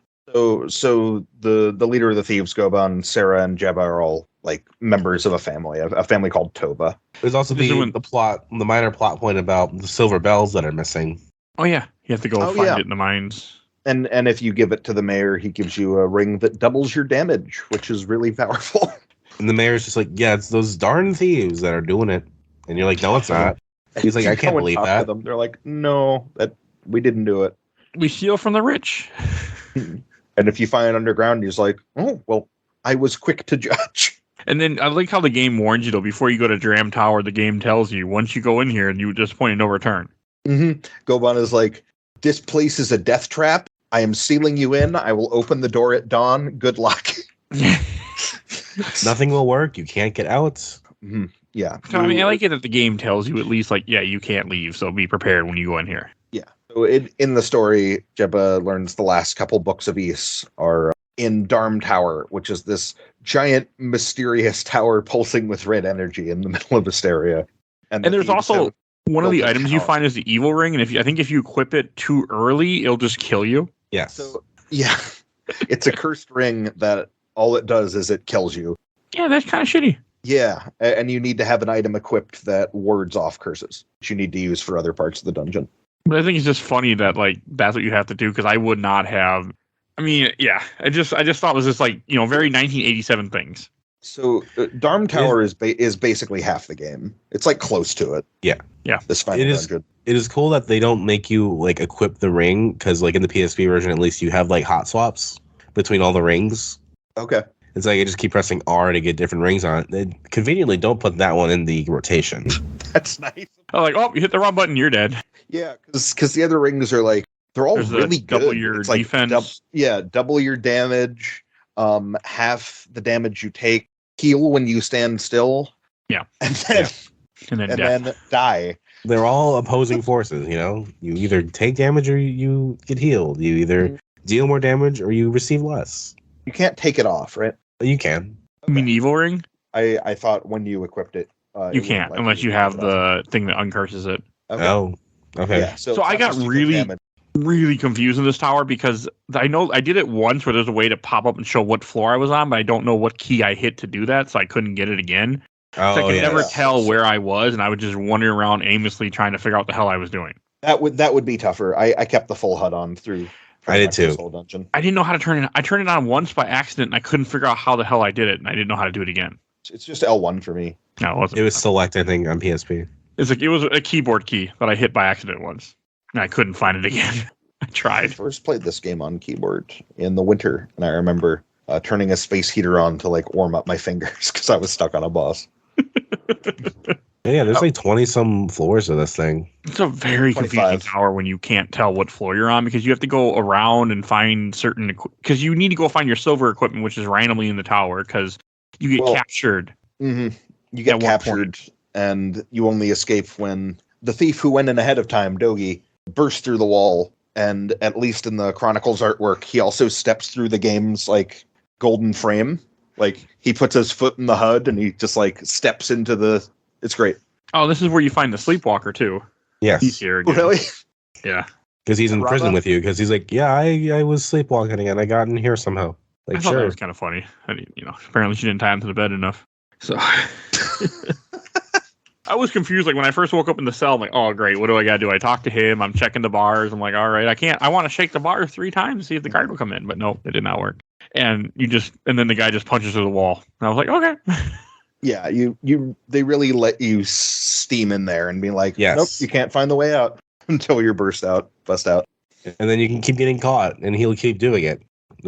So the leader of the thieves, Goban, Sarah, and Jebba are all like members of a family called Toba. There's also This is when- the minor plot point about the silver bells that are missing. Oh yeah, you have to go find yeah. it in the mines. And if you give it to the mayor, he gives you a ring that doubles your damage, which is really powerful. And the mayor's just like, yeah, it's those darn thieves that are doing it. And you're like, no, it's not. He's like, You I can't go and believe talk to that. them. They're like, no, that we didn't do it. We steal from the rich. And if you find it underground, he's like, oh, well, I was quick to judge. And then I like how the game warns you though before you go to Dram Tower. The game tells you once you go in here, you just point no return. Mm-hmm. Goban is like, this place is a death trap. I am sealing you in. I will open the door at dawn. Good luck. Nothing will work. You can't get out. Mhm. Yeah. So I mean, I like it that the game tells you at least like, yeah, you can't leave, so be prepared when you go in here. So in the story, Jebba learns the last couple books of Ys are in Darm Tower, which is this giant, mysterious tower pulsing with red energy in the middle of Asteria. And there's also one of the built a items you tower. find is the evil ring, and I think if you equip it too early, it'll just kill you. Yes. So yeah, it's a cursed ring that all it does is it kills you. Yeah, that's kind of shitty. Yeah, and you need to have an item equipped that wards off curses, which you need to use for other parts of the dungeon. But I think it's just funny that like that's what you have to do because I would not have. I mean, yeah, I just thought it was just like very 1987 things. So Darm Tower is basically half the game. It's like close to it. Yeah. Yeah. This final It is- dungeon. It is cool that they don't make you like equip the ring because like in the PSP version, at least you have like hot swaps between all the rings. Okay. It's like you just keep pressing R to get different rings on it. They conveniently don't put that one in the rotation. That's nice. Oh, like you hit the wrong button, you're dead. Yeah, because the other rings are like they're all There's the really good. double your It's like defense. double your damage, half the damage you take, heal when you stand still. Yeah. and then And then and death. then die. They're all opposing forces, you know? You either take damage or you get healed. You either deal more damage or you receive less. You can't take it off, right? You can. You mean evil ring? I thought when you equipped it, You can't unless you have the thing that uncurses it. Okay. Oh, okay. Yeah, So I it's got not just you take really- damage. Really confused in this tower because I know I did it once where there's a way to pop up and show what floor I was on, but I don't know what key I hit to do that, so I couldn't get it again. So I Oh, could yeah. never yeah. tell where I was, and I would just wander around aimlessly trying to figure out what the hell I was doing. That would be tougher. I kept the full HUD on through. I did too. This whole dungeon. I didn't know how to turn it. I turned it on once by accident, and I couldn't figure out how the hell I did it, and I didn't know how to do it again. It's just L1 for me. No, it wasn't. It was select, I think, on PSP. It was a keyboard key that I hit by accident once, and I couldn't find it again. I I tried. first played this game on keyboard in the winter, and I remember turning a space heater on to like warm up my fingers because I was stuck on a boss. Yeah, there's like 20-some floors of this thing. It's a very 25. confusing tower when you can't tell what floor you're on because you have to go around and find certain because you need to go find your silver equipment, which is randomly in the tower because you get captured. Mm-hmm. You get captured, and you only escape when the thief who went in ahead of time, Dogi, burst through the wall. And at least in the Chronicles artwork, he also steps through the game's like golden frame. Like he puts his foot in the HUD and he just like steps into the. It's great. Oh, this is where you find the Sleepwalker too. Yes. He's here again. Really? Yeah. Because he's in Rava? prison with you. Because he's like, yeah, I was sleepwalking and I got in here somehow. Like, I thought that sure. was kind of funny. Apparently she didn't tie him to the bed enough. So I was confused. Like when I first woke up in the cell, I'm like, oh great, what do I gotta do? I talk to him. I'm checking the bars. I'm like, all right, I want to shake the bar 3 times to see if the guard will come in, but no, it did not work. And then the guy just punches through the wall. And I was like, okay. Yeah, they really let you steam in there and be like, Yes. nope, you can't find the way out until you're bust out. And then you can keep getting caught and he'll keep doing it.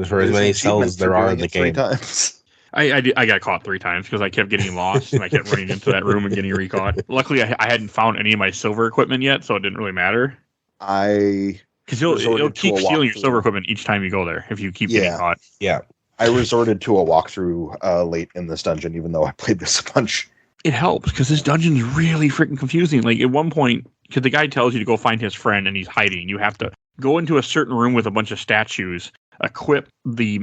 For as many cells as there are in the game. 3 times. I got caught 3 times because I kept getting lost and I kept running into that room and getting recaught. Luckily, I hadn't found any of my silver equipment yet, so it didn't really matter. Because it'll keep stealing your silver equipment each time you go there if you keep getting caught. Yeah. I resorted to a walkthrough late in this dungeon, even though I played this a bunch. It helps because this dungeon's really freaking confusing. Like at one point, because the guy tells you to go find his friend and he's hiding, you have to go into a certain room with a bunch of statues, equip the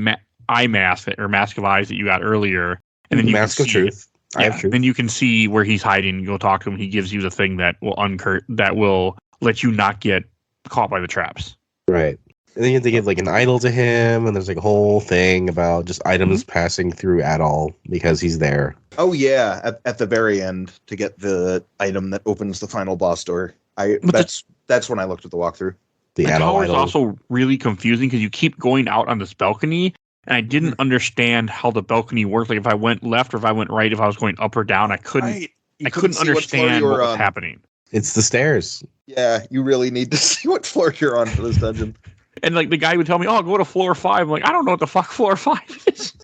eye mask or mask of eyes that you got earlier, and then you Mask of Truth. I have truth. Then you can see where he's hiding. You go talk to him. He gives you the thing that will let you not get caught by the traps. Right. And then you have to give like an idol to him, and there's like a whole thing about just items passing through at all because he's there. Oh yeah, at the very end to get the item that opens the final boss door. That's when I looked at the walkthrough. The tower is idol. also really confusing because you keep going out on this balcony, and I didn't understand how the balcony worked. Like if I went left or if I went right, if I was going up or down, I couldn't understand what was happening. It's the stairs. Yeah, you really need to see what floor you're on for this dungeon. And like the guy would tell me, "Oh, go to floor 5." I'm like, I don't know what the fuck floor 5 is.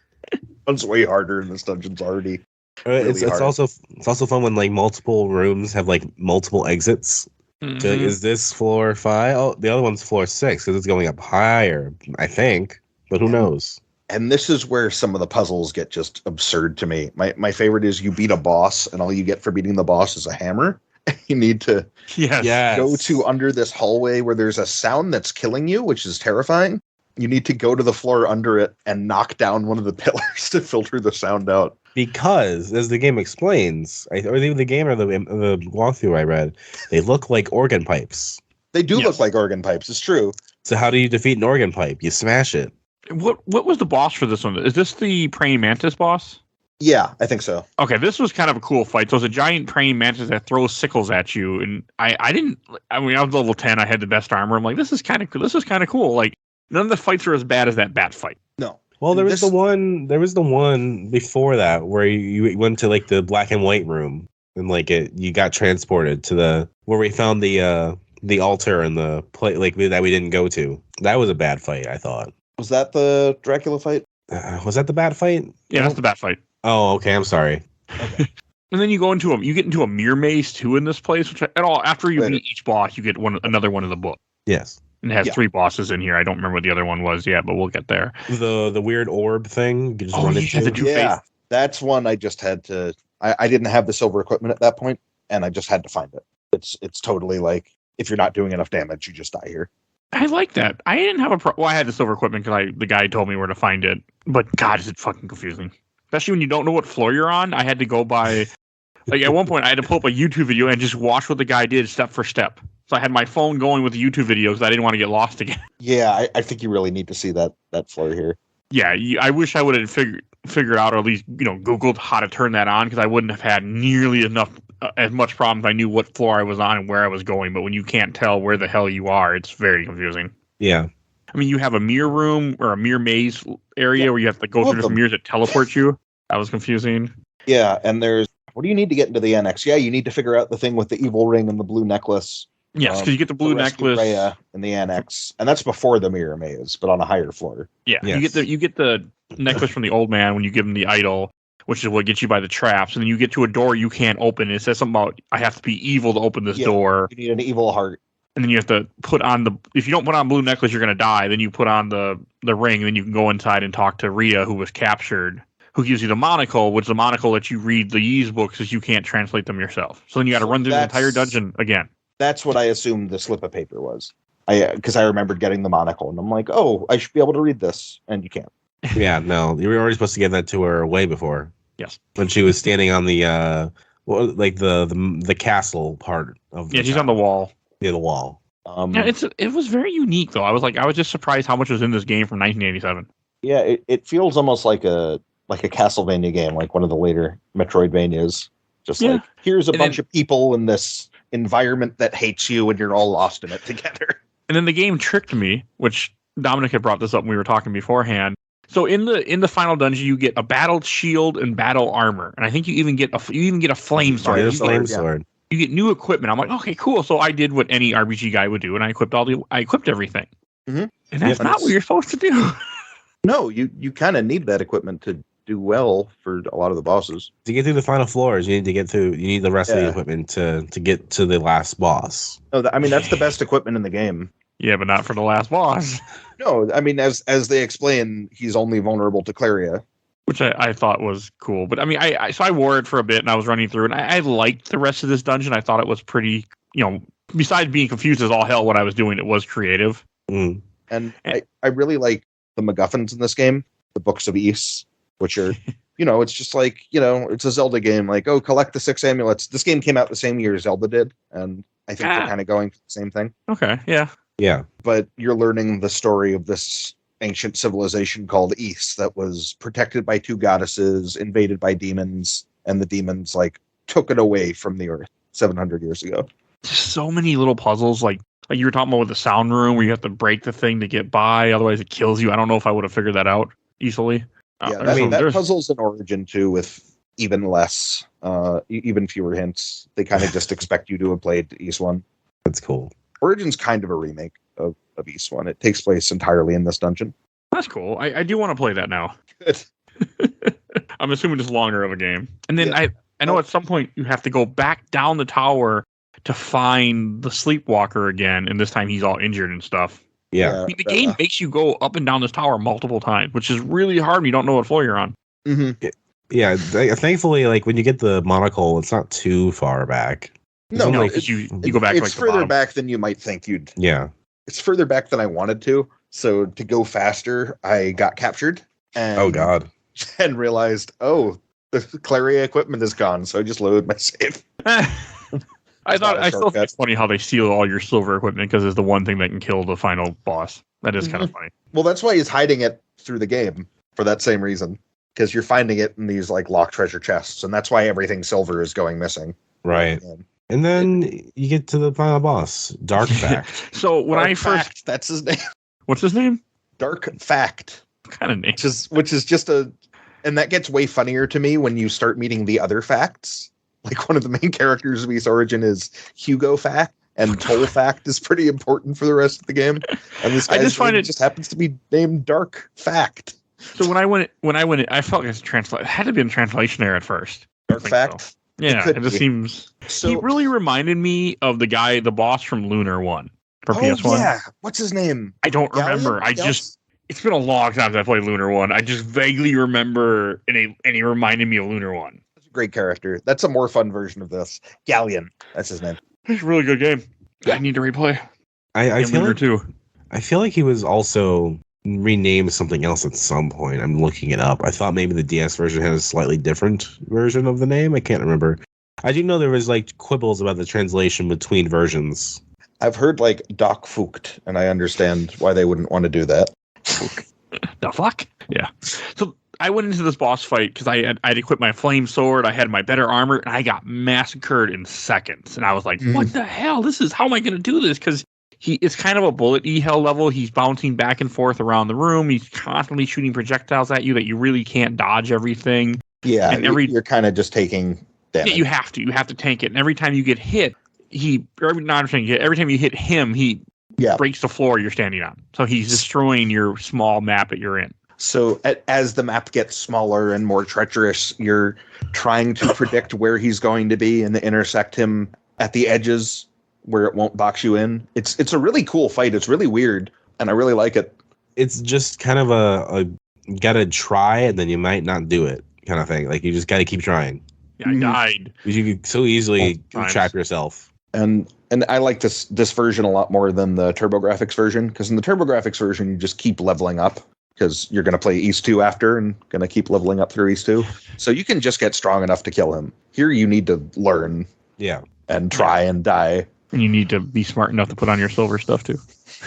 It's way harder, and this dungeon's already. It's also fun when like multiple rooms have like multiple exits. Mm-hmm. So like, is this floor 5? Oh, the other one's floor 6 because it's going up higher, I think. But who knows? And this is where some of the puzzles get just absurd to me. My favorite is you beat a boss, and all you get for beating the boss is a hammer. You need to go to under this hallway where there's a sound that's killing you, which is terrifying. You need to go to the floor under it and knock down one of the pillars to filter the sound out. Because, as the game explains, or even the game or the walkthrough I read, they look like organ pipes. They do look like organ pipes. It's true. So how do you defeat an organ pipe? You smash it. What was the boss for this one? Is this the praying mantis boss? Yeah, I think so. Okay, this was kind of a cool fight. So it's a giant praying mantis that throws sickles at you, and I was level 10. I had the best armor. I'm like, this is kind of cool. Like none of the fights are as bad as that bat fight. No. Well, there was the one before that where you went to like the black and white room, and like you got transported to where we found the altar and the plate like that we didn't go to. That was a bad fight, I thought. Was that the Dracula fight? Was that the bat fight? Yeah, that's the bat fight. Oh, okay. I'm sorry. Okay. And then you get into a mirror maze too in this place. Which after you beat each boss, you get another one in the book. Yes. And it has 3 bosses in here. I don't remember what the other one was yet, but we'll get there. The weird orb thing. You just run into. The two-face. That's one I just had to. I didn't have the silver equipment at that point, and I just had to find it. It's totally like if you're not doing enough damage, you just die here. I like that. I didn't have well, I had the silver equipment because the guy told me where to find it. But God, is it fucking confusing. Especially when you don't know what floor you're on. I had to go by... Like, at one point, I had to pull up a YouTube video and just watch what the guy did step for step. So I had my phone going with the YouTube videos because I didn't want to get lost again. Yeah, I think you really need to see that floor here. Yeah, I wish I would have figured out, or at least, Googled how to turn that on, because I wouldn't have had nearly enough as much problems. I knew what floor I was on and where I was going, but when you can't tell where the hell you are, it's very confusing. Yeah. I mean, you have a mirror room or a mirror maze area where you have to go All through of different them. mirrors that teleport you. That was confusing. Yeah, and what do you need to get into the annex? Yeah, you need to figure out the thing with the evil ring and the blue necklace. Yes, because you get the blue to rescue necklace. Rhea in the annex, and that's before the mirror maze, but on a higher floor. Yeah, Yes. you get the necklace from the old man when you give him the idol, which is what gets you by the traps, and then you get to a door you can't open. And it says something about I have to be evil to open this door, You need an evil heart. and then you have to put on if you don't put on blue necklace, you're gonna die. Then you put on the ring, and then you can go inside and talk to Rhea, who was captured, who gives you the monocle, which the monocle lets you read the Ys books because you can't translate them yourself. So then you got to run through the entire dungeon again. That's what I assumed the slip of paper was. Because I remembered getting the monocle, and I'm like, oh, I should be able to read this, and you can't. Yeah, no, you were already supposed to give that to her way before. Yes, when she was standing on the the castle part of. Yeah, she's on the wall. Near the wall. Yeah, it was very unique though. I was just surprised how much was in this game from 1987. Yeah, it feels almost like a Castlevania game, like one of the later Metroidvanias. Just like here's a bunch of people in this environment that hates you, and you're all lost in it together. And then the game tricked me, which Dominic had brought this up when we were talking beforehand. So in the final dungeon, you get a battle shield and battle armor, and I think you even get a flame sword. Yeah, flame sword. You get new equipment. I'm like, okay, cool. So I did what any RPG guy would do, and I equipped everything. Mm-hmm. And that's not what you're supposed to do. No, you kind of need that equipment to do well for a lot of the bosses. To get through the final floors, you need the rest of the equipment to get to the last boss. No, I mean that's the best equipment in the game. Yeah, but not for the last boss. No, I mean as they explain, he's only vulnerable to Claria, which I thought was cool. But I mean, I wore it for a bit, and I was running through, and I liked the rest of this dungeon. I thought it was pretty, besides being confused as all hell what I was doing, it was creative. Mm. And I really like the MacGuffins in this game, the Books of Ys, which are, it's just like, it's a Zelda game. Like, oh, collect the 6 amulets. This game came out the same year Zelda did, and I think they're kind of going for the same thing. Okay, yeah. Yeah. But you're learning the story of this ancient civilization called Ys that was protected by 2 goddesses, invaded by demons, and the demons, took it away from the earth 700 years ago. So many little puzzles, like you were talking about with the sound room where you have to break the thing to get by, otherwise it kills you. I don't know if I would have figured that out easily. Yeah, that puzzle's an Origin too, with even less, even fewer hints. They kind of just expect you to have played Ys 1. That's cool. Origin's kind of a remake of Ys 1. It takes place entirely in this dungeon. That's cool. I do want to play that now. Good. I'm assuming it's longer of a game. And then I know at some point you have to go back down the tower to find the Sleepwalker again, and this time he's all injured and stuff. Yeah. I mean, the game makes you go up and down this tower multiple times, which is really hard when you don't know what floor you're on. Mm-hmm. Yeah, thankfully, when you get the monocle, it's not too far back. No, because you go back. It's further back than you might think you'd. Yeah, it's further back than I wanted to. So to go faster, I got captured. And, oh God! And realized, the Claria equipment is gone. So I just loaded my save. I still think it's funny how they steal all your silver equipment because it's the one thing that can kill the final boss. That is kind of funny. Well, that's why he's hiding it through the game for that same reason. Because you're finding it in these locked treasure chests, and that's why everything silver is going missing. Right. And then you get to the final boss, Dark Fact. So when Dark Fact, that's his name. What's his name? Dark Fact. What kind of name? Which is just and that gets way funnier to me when you start meeting the other facts. Like one of the main characters of Ys Origin is Hugo Fact, and Toll Fact is pretty important for the rest of the game. And this guy's name just happens to be named Dark Fact. So when I went, I felt like it had to be in translation error at first. Dark Fact. So. Yeah, it just seems. So, he really reminded me of the boss from Lunar 1 for PS1. Yeah, what's his name? I don't remember. It's been a long time since I played Lunar 1. I just vaguely remember, and he reminded me of Lunar 1. That's a great character. That's a more fun version of this. Galleon, that's his name. It's a really good game. Yeah. I need to replay. I feel Lunar like 2. I feel like he was also renamed something else at some point. I'm looking it up. I thought maybe the DS version had a slightly different version of the name. I can't remember. I do know there was quibbles about the translation between versions. I've heard Doc Fucht, and I understand why they wouldn't want to do that. The fuck? Yeah. So I went into this boss fight because I'd equipped my flame sword, I had my better armor, and I got massacred in seconds. And I was like, what the hell? How am I going to do this? Because it's kind of a bullet E-Hell level. He's bouncing back and forth around the room. He's constantly shooting projectiles at you that you really can't dodge everything. Yeah, and you're kind of just taking damage. Yeah, you have to tank it. And every time you get hit, every time you hit him, he breaks the floor you're standing on. So he's destroying your small map that you're in. So as the map gets smaller and more treacherous, you're trying to predict where he's going to be and intersect him at the edges where it won't box you in. It's a really cool fight. It's really weird, and I really like it. It's just kind of a you gotta try and then you might not do it kind of thing. Like you just gotta keep trying. Yeah, I died. You can so easily trap yourself. And I like this version a lot more than the TurboGrafx version, because in the TurboGrafx version you just keep leveling up because you're going to play East 2 after and going to keep leveling up through East 2. So you can just get strong enough to kill him. Here you need to learn and try and die. And you need to be smart enough to put on your silver stuff too.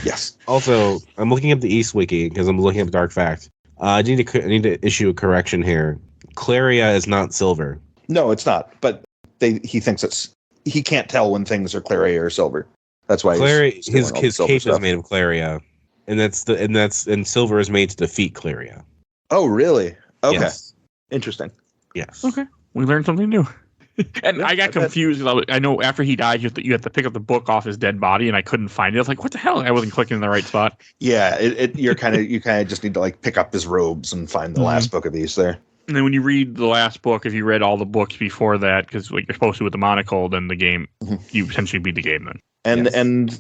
Yes. Also, I'm looking at the East Wiki because I'm looking up Dark Fact. I need to issue a correction here. Claria is not silver. No, it's not. But he thinks he can't tell when things are Claria or silver. That's why his cape is made of Claria, and silver is made to defeat Claria. Oh, really? Okay. Yes. Interesting. Yes. Okay. We learned something new. And I got confused because I know after he died, you have to pick up the book off his dead body, and I couldn't find it. I was like, "What the hell?" I wasn't clicking in the right spot. Yeah, you kind of just need to like pick up his robes and find the last book of these there. And then when you read the last book, if you read all the books before that, because like you're supposed to with the monocle, then the game you essentially beat the game then. And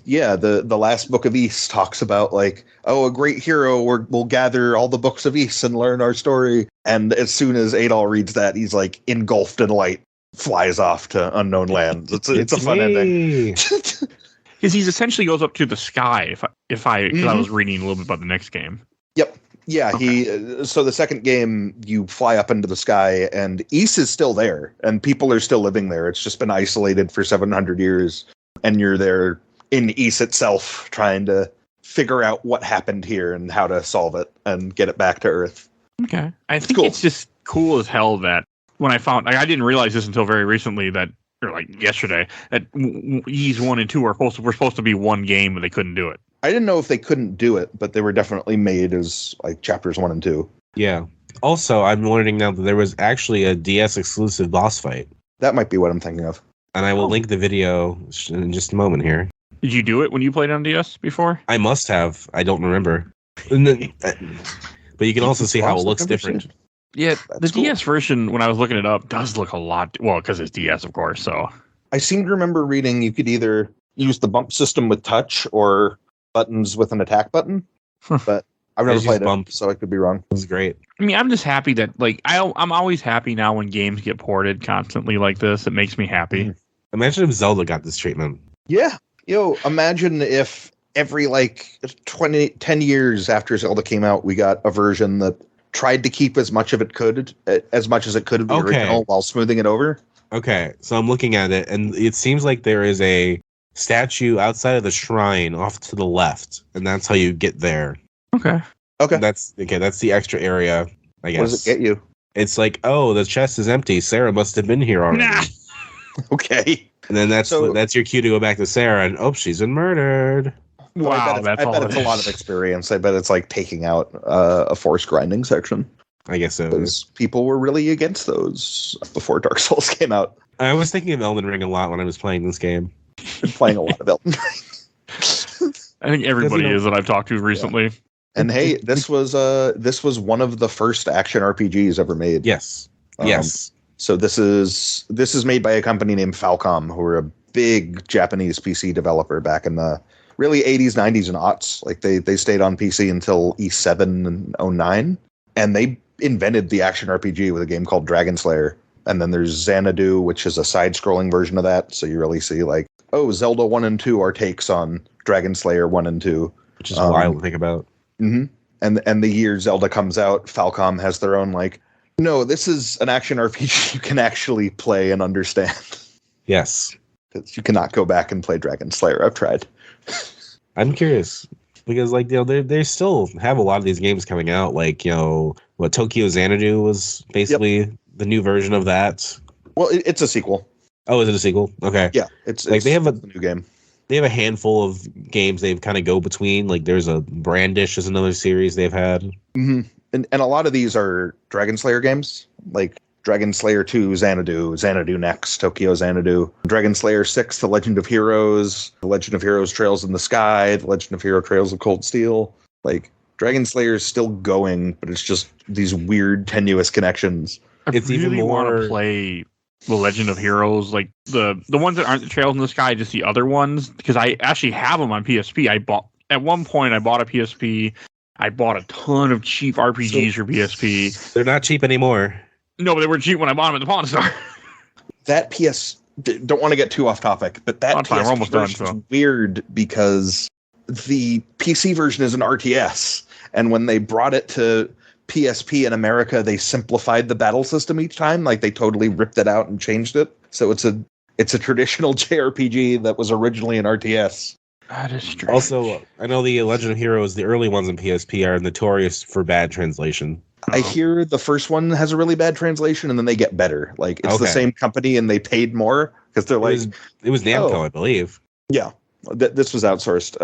the last book of East talks about like, a great hero will gather all the books of East and learn our story. And as soon as Adol reads that, he's like engulfed in light, flies off to unknown lands. It's a fun ending. Because he essentially goes up to the sky. Because I was reading a little bit about the next game. Yep. Yeah. Okay. So the second game, you fly up into the sky, and East is still there, and people are still living there. It's just been isolated for 700 years. And you're there in East itself trying to figure out what happened here and how to solve it and get it back to Earth. Okay. I think it's just cool as hell that when I found... I didn't realize this until very recently or like yesterday, that Ys 1 and 2 were supposed to be one game, but they couldn't do it. I didn't know if they couldn't do it, but they were definitely made as like chapters 1 and 2. Yeah. Also, I'm learning now that there was actually a DS exclusive boss fight. That might be what I'm thinking of. And I will link the video in just a moment here. Did you do it when you played on DS before? I must have. I don't remember. But you can also see how it looks different. Yeah, the DS version, when I was looking it up, does look a lot... Well, because it's DS, of course, so... I seem to remember reading you could either use the bump system with touch or buttons with an attack button. But I've never played it, so I could be wrong. It was great. I mean, I'm just happy that, like... I'm always happy now when games get ported constantly like this. It makes me happy. Imagine if Zelda got this treatment. Yeah. Imagine if every, 10 years after Zelda came out, we got a version that tried to keep as much as it could of the original while smoothing it over. Okay, so I'm looking at it, and it seems like there is a statue outside of the shrine off to the left, and that's how you get there. Okay. That's the extra area, I guess. What does it get you? It's like, the chest is empty. Sarah must have been here already. Nah. Okay. And then that's your cue to go back to Sarah, and she's been murdered. Wow, I bet it's a lot of experience. I bet it's like taking out a force grinding section. I guess so. Because people were really against those before Dark Souls came out. I was thinking of Elden Ring a lot when I was playing this game. Been playing a lot of Elden Ring. I think everybody is that I've talked to recently. Yeah. And hey, this was one of the first action RPGs ever made. Yes. Yes. So this is made by a company named Falcom, who were a big Japanese PC developer back in the really 80s, 90s, and aughts. Like they stayed on PC until E7 and 09, and they invented the action RPG with a game called Dragon Slayer. And then there's Xanadu, which is a side-scrolling version of that. So you really see Zelda 1 and 2 are takes on Dragon Slayer 1 and 2. Which is wild to think about. Mm-hmm. And the year Zelda comes out, Falcom has their own no, this is an action RPG you can actually play and understand. Yes. Because you cannot go back and play Dragon Slayer. I've tried. I'm curious. because like they still have a lot of these games coming out. Like what Tokyo Xanadu was basically the new version of that. Well, it's a sequel. Oh, is it a sequel? Okay. Yeah, it's they have a new game. They have a handful of games they've kind of go between. Like there's a Brandish is another series they've had. Mm-hmm. And a lot of these are Dragon Slayer games, like Dragon Slayer 2, Xanadu, Xanadu Next, Tokyo Xanadu, Dragon Slayer 6, The Legend of Heroes, The Legend of Heroes Trails in the Sky, The Legend of Hero Trails of Cold Steel. Like Dragon Slayer is still going, but it's just these weird tenuous connections. It's really even more want to play The Legend of Heroes, like the ones that aren't the Trails in the Sky, just the other ones, because I actually have them on PSP. At one point I bought a PSP. I bought a ton of cheap RPGs for PSP. They're not cheap anymore. No, but they were cheap when I bought them at the Pawn Store. That don't want to get too off topic, but that PSP we're almost done, is weird because the PC version is an RTS, and when they brought it to PSP in America, they simplified the battle system each time. Like they totally ripped it out and changed it. So it's a traditional JRPG that was originally an RTS. That is strange. Also, I know the Legend of Heroes, the early ones in PSP, are notorious for bad translation. I hear the first one has a really bad translation, and then they get better. Like it's the same company, and they paid more because they're like it was Namco, I believe. Yeah, this was outsourced.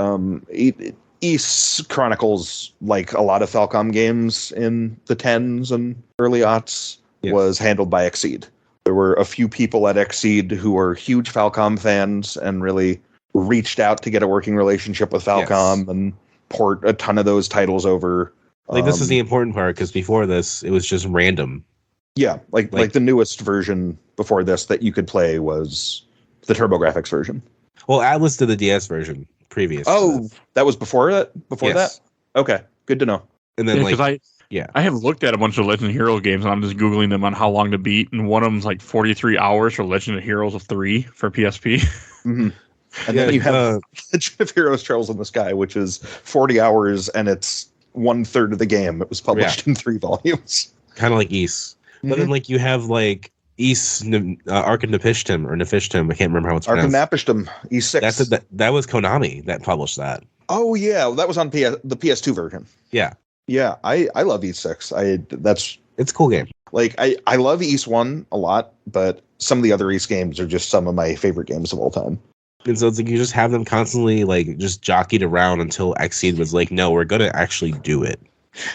East Chronicles, like a lot of Falcom games in the 10s and early aughts, was handled by Exceed. There were a few people at Exceed who were huge Falcom fans and really reached out to get a working relationship with Falcom and port a ton of those titles over. Like this is the important part, because before this, it was just random. Yeah, like the newest version before this that you could play was the TurboGrafx version. Well, Atlas did the DS version previous. Oh, that was before that? Before that? Okay, good to know. And then I have looked at a bunch of Legend of Heroes games, and I'm just Googling them on how long to beat, and one of them's like 43 hours for Legend of Heroes of 3 for PSP. Mm-hmm. And then you have Legend of Heroes Trails in the Sky, which is 40 hours, and it's 1/3 of the game. It was published in 3 volumes. Kind of like Ys. But then you have like Ys Ark of Nepishtim, or Nephishtim. I can't remember how it's pronounced. Ark of Napishtim, E6. That was Konami that published that. Oh, yeah. That was on the PS2 version. Yeah. Yeah, I love E6. It's a cool game. Like, I love Ys 1 a lot, but some of the other Ys games are just some of my favorite games of all time. And so it's like you just have them constantly like just jockeyed around until Exceed was like, no, we're going to actually do it.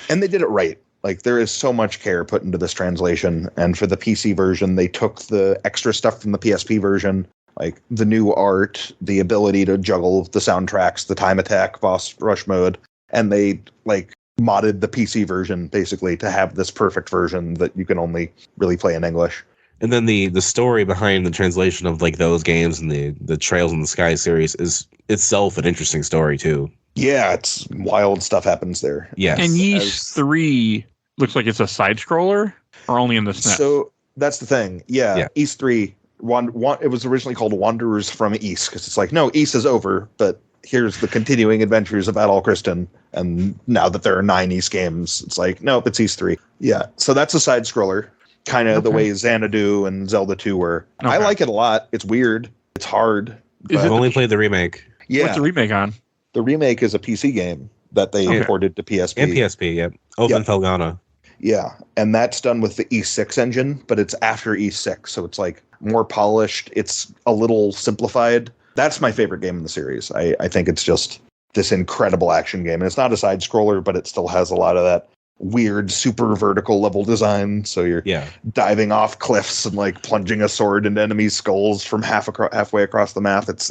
And they did it right. Like there is so much care put into this translation. And for the PC version, they took the extra stuff from the PSP version, like the new art, the ability to juggle the soundtracks, the time attack, boss rush mode. And they like modded the PC version basically to have this perfect version that you can only really play in English. And then the story behind the translation of like those games and the Trails in the Sky series is itself an interesting story too. Yeah, it's wild stuff happens there. Yes. And Ys 3 looks like it's a side scroller, or only in the SNES? So that's the thing. Yeah. Ys 3 it was originally called Wanderers from Ys, because it's like, no, Ys is over, but here's the continuing adventures of Adol Christen. And now that there are 9 Ys games, it's like, nope, it's Ys 3. Yeah. So that's a side scroller. Kind of the way Xanadu and Zelda 2 were. Okay. I like it a lot. It's weird. It's hard. I've only played the remake. Yeah. What's the remake on? The remake is a PC game that they ported to PSP. And PSP, yeah. Open Felgana. Yeah. And that's done with the E6 engine, but it's after E6. So it's like more polished. It's a little simplified. That's my favorite game in the series. I think it's just this incredible action game. And it's not a side scroller, but it still has a lot of that weird super vertical level design, so you're diving off cliffs and like plunging a sword into enemies' skulls from halfway across the map. It's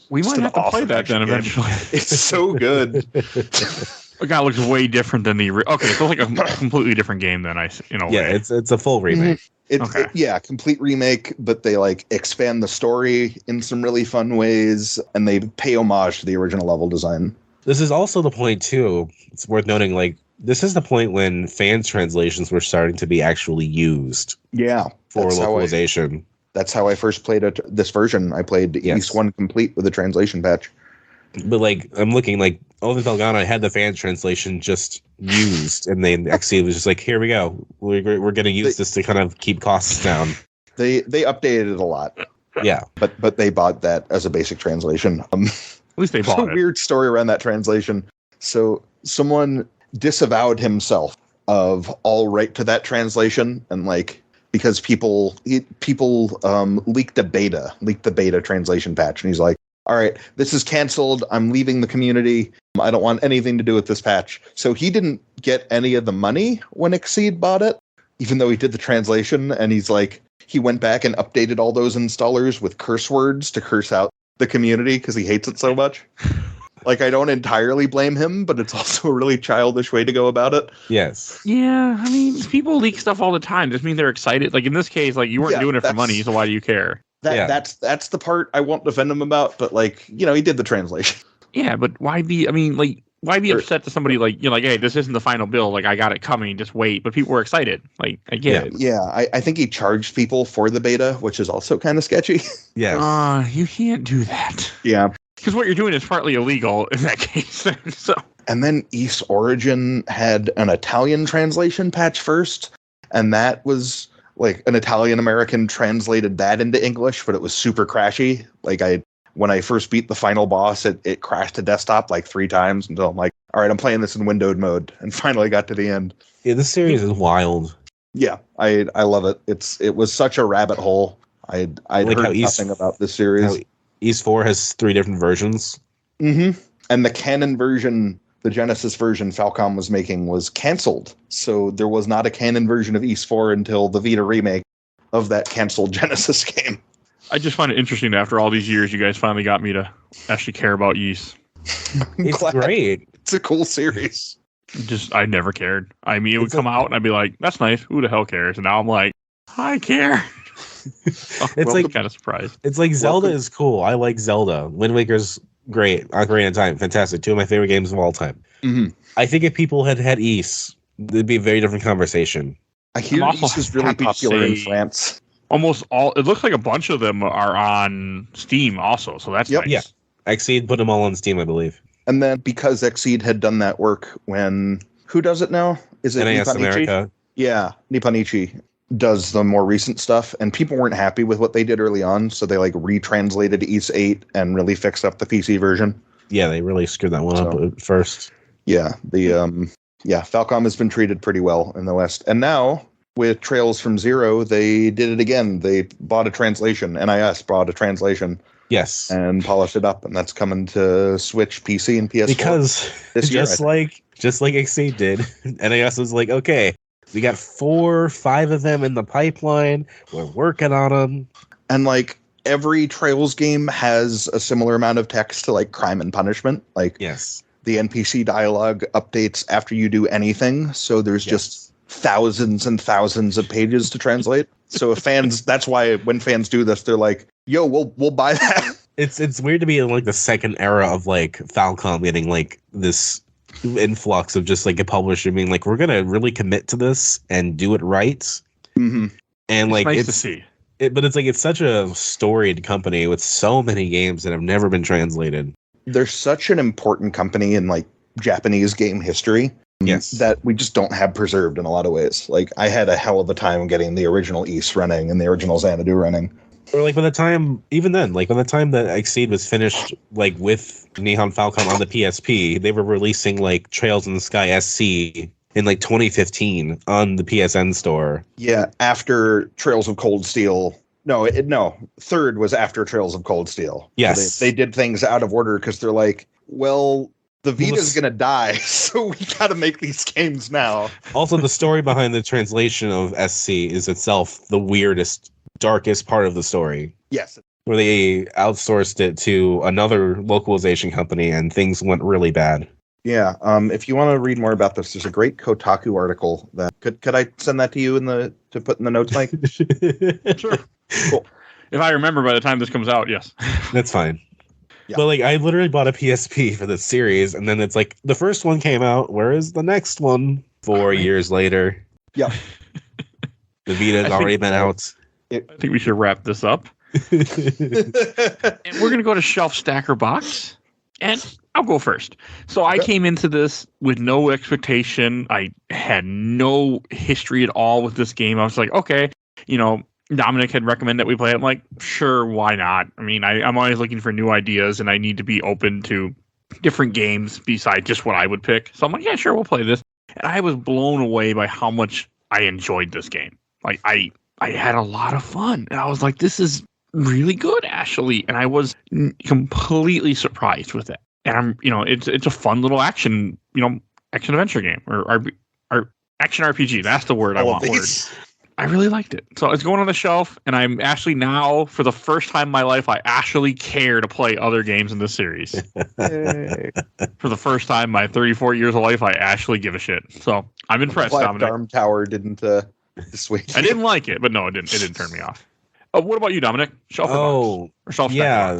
we might have to play that then eventually. It's so good. The guy looks way different than the okay. So it's like a completely different game than way. It's a full remake. Complete remake, but they like expand the story in some really fun ways, and they pay homage to the original level design. This is also the point too. It's worth noting, like, this is the point when fans translations were starting to be actually used. Yeah, for localization. That's how I first played this version. I played Ys 1 complete with a translation patch. But like, I'm looking like Open Felgana had the fan translation just used, and then Exceed was just like, here we go. We're going to use this to kind of keep costs down. They updated it a lot. Yeah, but they bought that as a basic translation. At least they bought it. A weird story around that translation. So someone disavowed himself of all right to that translation, and like because people leaked the beta translation patch, and he's like, all right, this is canceled. I'm leaving the community. I don't want anything to do with this patch. So he didn't get any of the money when Exceed bought it, even though he did the translation. And he's like, he went back and updated all those installers with curse words to curse out the community because he hates it so much. Like, I don't entirely blame him, but it's also a really childish way to go about it. Yes. Yeah, I mean, people leak stuff all the time. Doesn't mean they're excited. Like in this case, like you weren't doing it for money, so why do you care? That's the part I won't defend him about, but like, you know, he did the translation. Yeah, but why be? I mean, like, why be upset to somebody like like, hey, this isn't the final bill. Like, I got it coming. Just wait. But people were excited. Like, I get it. Yeah, I think he charged people for the beta, which is also kind of sketchy. Yes. You can't do that. Yeah. Because what you're doing is partly illegal in that case. So. And then East Origin had an Italian translation patch first, and that was like an Italian American translated that into English, but it was super crashy. Like when I first beat the final boss, it crashed to desktop like 3 times until I'm like, all right, I'm playing this in windowed mode, and finally got to the end. Yeah, this series is wild. Yeah, I love it. It was such a rabbit hole. I'd Like heard nothing about this series. East 4 has 3 different versions. Mm-hmm. And the canon version, the Genesis version Falcom was making, was canceled. So there was not a canon version of East 4 until the Vita remake of that canceled Genesis game. I just find it interesting that after all these years, you guys finally got me to actually care about Ys. It's great. It's a cool series. I never cared. I mean, it would come out and I'd be like, that's nice. Who the hell cares? And now I'm like, I care. It's like kind of surprised. It's like Zelda is cool. I like Zelda. Wind Waker's great. Ocarina of Time, fantastic. 2 of my favorite games of all time. Mm-hmm. I think if people had Ys, it'd be a very different conversation. I hear Ys is really popular in France. Almost all. It looks like a bunch of them are on Steam also. So that's nice. Yeah. Exceed put them all on Steam, I believe. And then because Exceed had done that work when... Who does it now? Is it NAS Nipponichi? America? Yeah, Nipponichi does the more recent stuff, and people weren't happy with what they did early on, so they like retranslated Ys 8 and really fixed up the PC version. Yeah, they really screwed that one up at first. Yeah, Falcom has been treated pretty well in the West. And now, with Trails from Zero, they did it again. They bought a translation. NIS bought a translation. Yes. And polished it up, and that's coming to Switch, PC, and PS4. Because this year, just like Exceed did, NIS was like, okay, we got 4 or 5 of them in the pipeline. We're working on them. And like every Trails game has a similar amount of text to like Crime and Punishment. Like, yes, the NPC dialogue updates after you do anything. So there's just thousands and thousands of pages to translate. So if fans, that's why when fans do this, they're like, yo, we'll buy that. It's weird to be in like the second era of like Falcom getting like this influx of just like a publisher being like, we're gonna really commit to this and do it right. Mm-hmm. And like nice to see but it's like it's such a storied company with so many games that have never been translated. They're such an important company in like Japanese game history. Yes, that we just don't have preserved in a lot of ways. Like I had a hell of a time getting the original Ys running and the original Xanadu running. Or like by the time that Exceed was finished, like with Nihon Falcom on the PSP, they were releasing like Trails in the Sky SC in like 2015 on the PSN store. Yeah, after Trails of Cold Steel. No, third was after Trails of Cold Steel. Yes. So they did things out of order because they're like, well, the Vita's going to die, so we got to make these games now. Also, the story behind the translation of SC is itself the weirdest, darkest part of the story. Yes. Where they outsourced it to another localization company and things went really bad. Yeah. If you want to read more about this, there's a great Kotaku article that could I send that to you to put in the notes, Mike? Sure. Cool. If I remember by the time this comes out, yes. That's fine. Yeah. But like I literally bought a PSP for this series, and then it's like the first one came out. Where is the next one? 4 years later. Yeah. The Vita's already been out. I think we should wrap this up. And we're gonna go to Shelf Stacker Box. And I'll go first. So I came into this with no expectation. I had no history at all with this game. I was like, okay, Dominic had recommended that we play it. I'm like, sure, why not? I mean, I'm always looking for new ideas, and I need to be open to different games besides just what I would pick. So I'm like, yeah, sure, we'll play this. And I was blown away by how much I enjoyed this game. Like I had a lot of fun. And I was like, this is really good, actually. And I was completely surprised with it. And it's a fun little action adventure game or action RPG. That's the word I want. I really liked it. So it's going on the shelf, and I'm actually now, for the first time in my life, I actually care to play other games in this series. For the first time in my 34 years of life, I actually give a shit. So I'm impressed, Black Dominic. Darm Tower didn't dissuade I didn't like it, but no, it didn't turn me off. What about you, Dominic? Shelf or box? Or shelf yeah,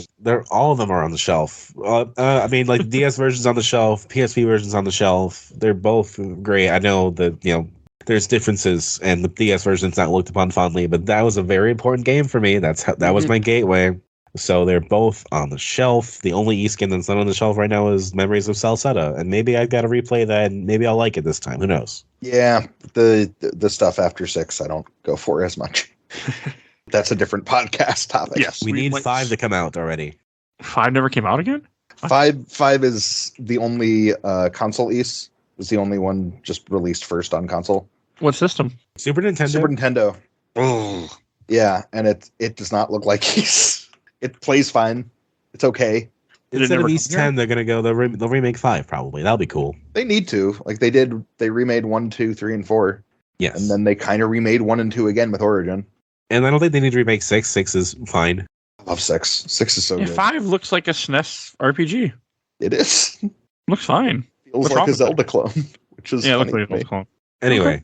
all of them are on the shelf. I mean, like DS versions on the shelf, PSP versions on the shelf. They're both great. I know that there's differences, and the DS version's not looked upon fondly, but that was a very important game for me. That was my gateway. So they're both on the shelf. The only East game that's not on the shelf right now is Memories of Salsetta, and maybe I've got to replay that, and maybe I'll like it this time. Who knows? Yeah, the stuff after 6, I don't go for as much. That's a different podcast topic. Yes, we need 5 to come out already. 5 never came out again? 5 is the only console East. Is the only one just released first on console. What system? Super Nintendo. Super Nintendo. Oh. Yeah, and it does not look like East. It plays fine. It's okay. Instead of East 10, they're gonna go. They'll remake 5 probably. That'll be cool. They need to. Like they did. They remade 1, 2, 3, and 4. Yes. And then they kind of remade 1 and 2 again with Origin. And I don't think they need to remake 6. 6 is fine. I love 6. 6 is so good. 5 looks like a SNES RPG. It is. Looks fine. Feels like a Zelda clone, which is looks funny like a Zelda clone. Anyway.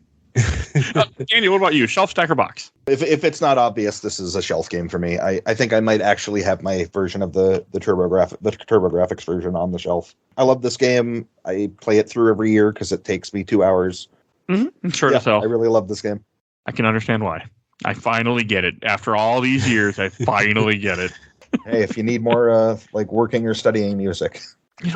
Andy, what about you? Shelf, stack, or box? If it's not obvious, this is a shelf game for me. I think I might actually have my version of the TurboGrafx version on the shelf. I love this game. I play it through every year because it takes me 2 hours. Mm-hmm. Sure to sell. I really love this game. I can understand why. I finally get it. After all these years, I finally get it. Hey, if you need more like working or studying music.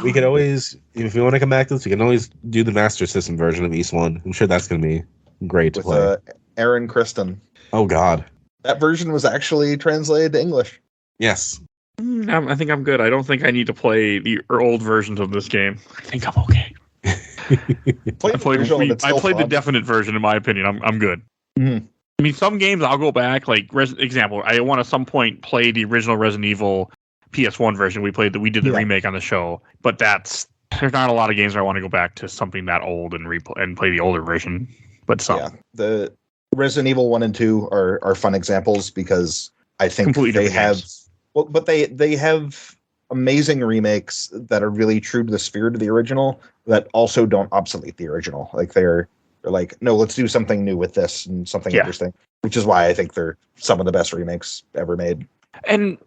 We could always, if you want to come back to this, we can always do the Master System version of East 1. I'm sure that's going to be great to play. With Aaron Kristen. Oh, God. That version was actually translated to English. Yes. I think I'm good. I don't think I need to play the old versions of this game. I think I'm okay. I played the definite version, in my opinion. I'm good. Mm-hmm. I mean, some games I'll go back. Like, example, I want to some point play the original Resident Evil PS1 version. We did the remake on the show, but there's not a lot of games where I want to go back to something that old and play the older version. But some. Yeah, the Resident Evil 1 and 2 are fun examples because I think completely they have games. Well, but they have amazing remakes that are really true to the spirit of the original that also don't obsolete the original. Like they're like, no, let's do something new with this and something interesting, which is why I think they're some of the best remakes ever made. And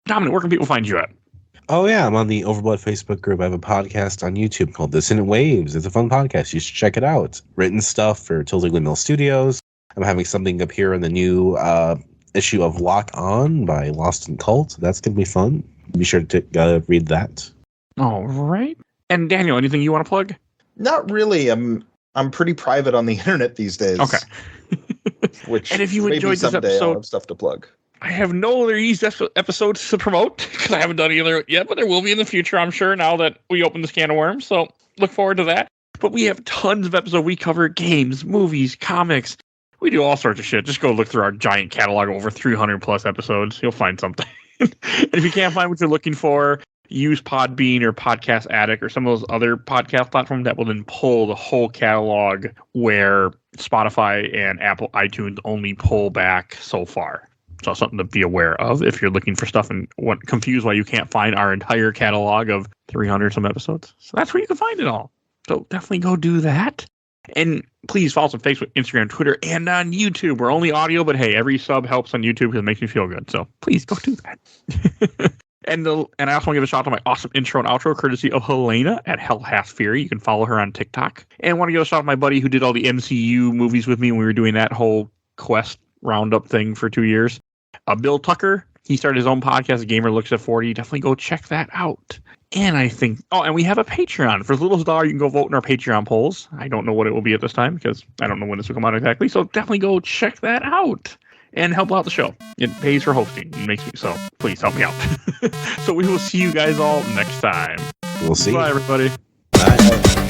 Dominic, where can people find you at? Oh, yeah. I'm on the Overblood Facebook group. I have a podcast on YouTube called Dissonant Waves. It's a fun podcast. You should check it out. Written stuff for Tilted Mill Studios. I'm having something up here in the new issue of Lock On by Lost in Cult. That's going to be fun. Be sure to read that. All right. And Daniel, anything you want to plug? Not really. I'm pretty private on the internet these days. Okay. And if you enjoyed this episode, I'll have stuff to plug. I have no other episodes to promote because I haven't done either yet, but there will be in the future, I'm sure, now that we open this can of worms. So look forward to that. But we have tons of episodes. We cover games, movies, comics. We do all sorts of shit. Just go look through our giant catalog of over 300 plus episodes. You'll find something. And if you can't find what you're looking for, use Podbean or Podcast Addict or some of those other podcast platforms that will then pull the whole catalog where Spotify and Apple iTunes only pull back so far. So something to be aware of if you're looking for stuff and confused why you can't find our entire catalog of 300 some episodes. So that's where you can find it all. So definitely go do that. And please follow us on Facebook, Instagram, Twitter, and on YouTube. We're only audio, but hey, every sub helps on YouTube because it makes me feel good. So please go do that. And I also want to give a shout out to my awesome intro and outro, courtesy of Helena at Hell Hath Fury. You can follow her on TikTok. And I want to give a shout out to my buddy who did all the MCU movies with me when we were doing that whole quest roundup thing for 2 years. Bill Tucker, he started his own podcast, Gamer Looks at 40. Definitely go check that out. And I think, and we have a Patreon. For as little as $1, you can go vote in our Patreon polls. I don't know what it will be at this time because I don't know when this will come out exactly. So definitely go check that out and help out the show. It pays for hosting. It makes me so. Please help me out. So we will see you guys all next time. We'll see. Bye, everybody. Bye.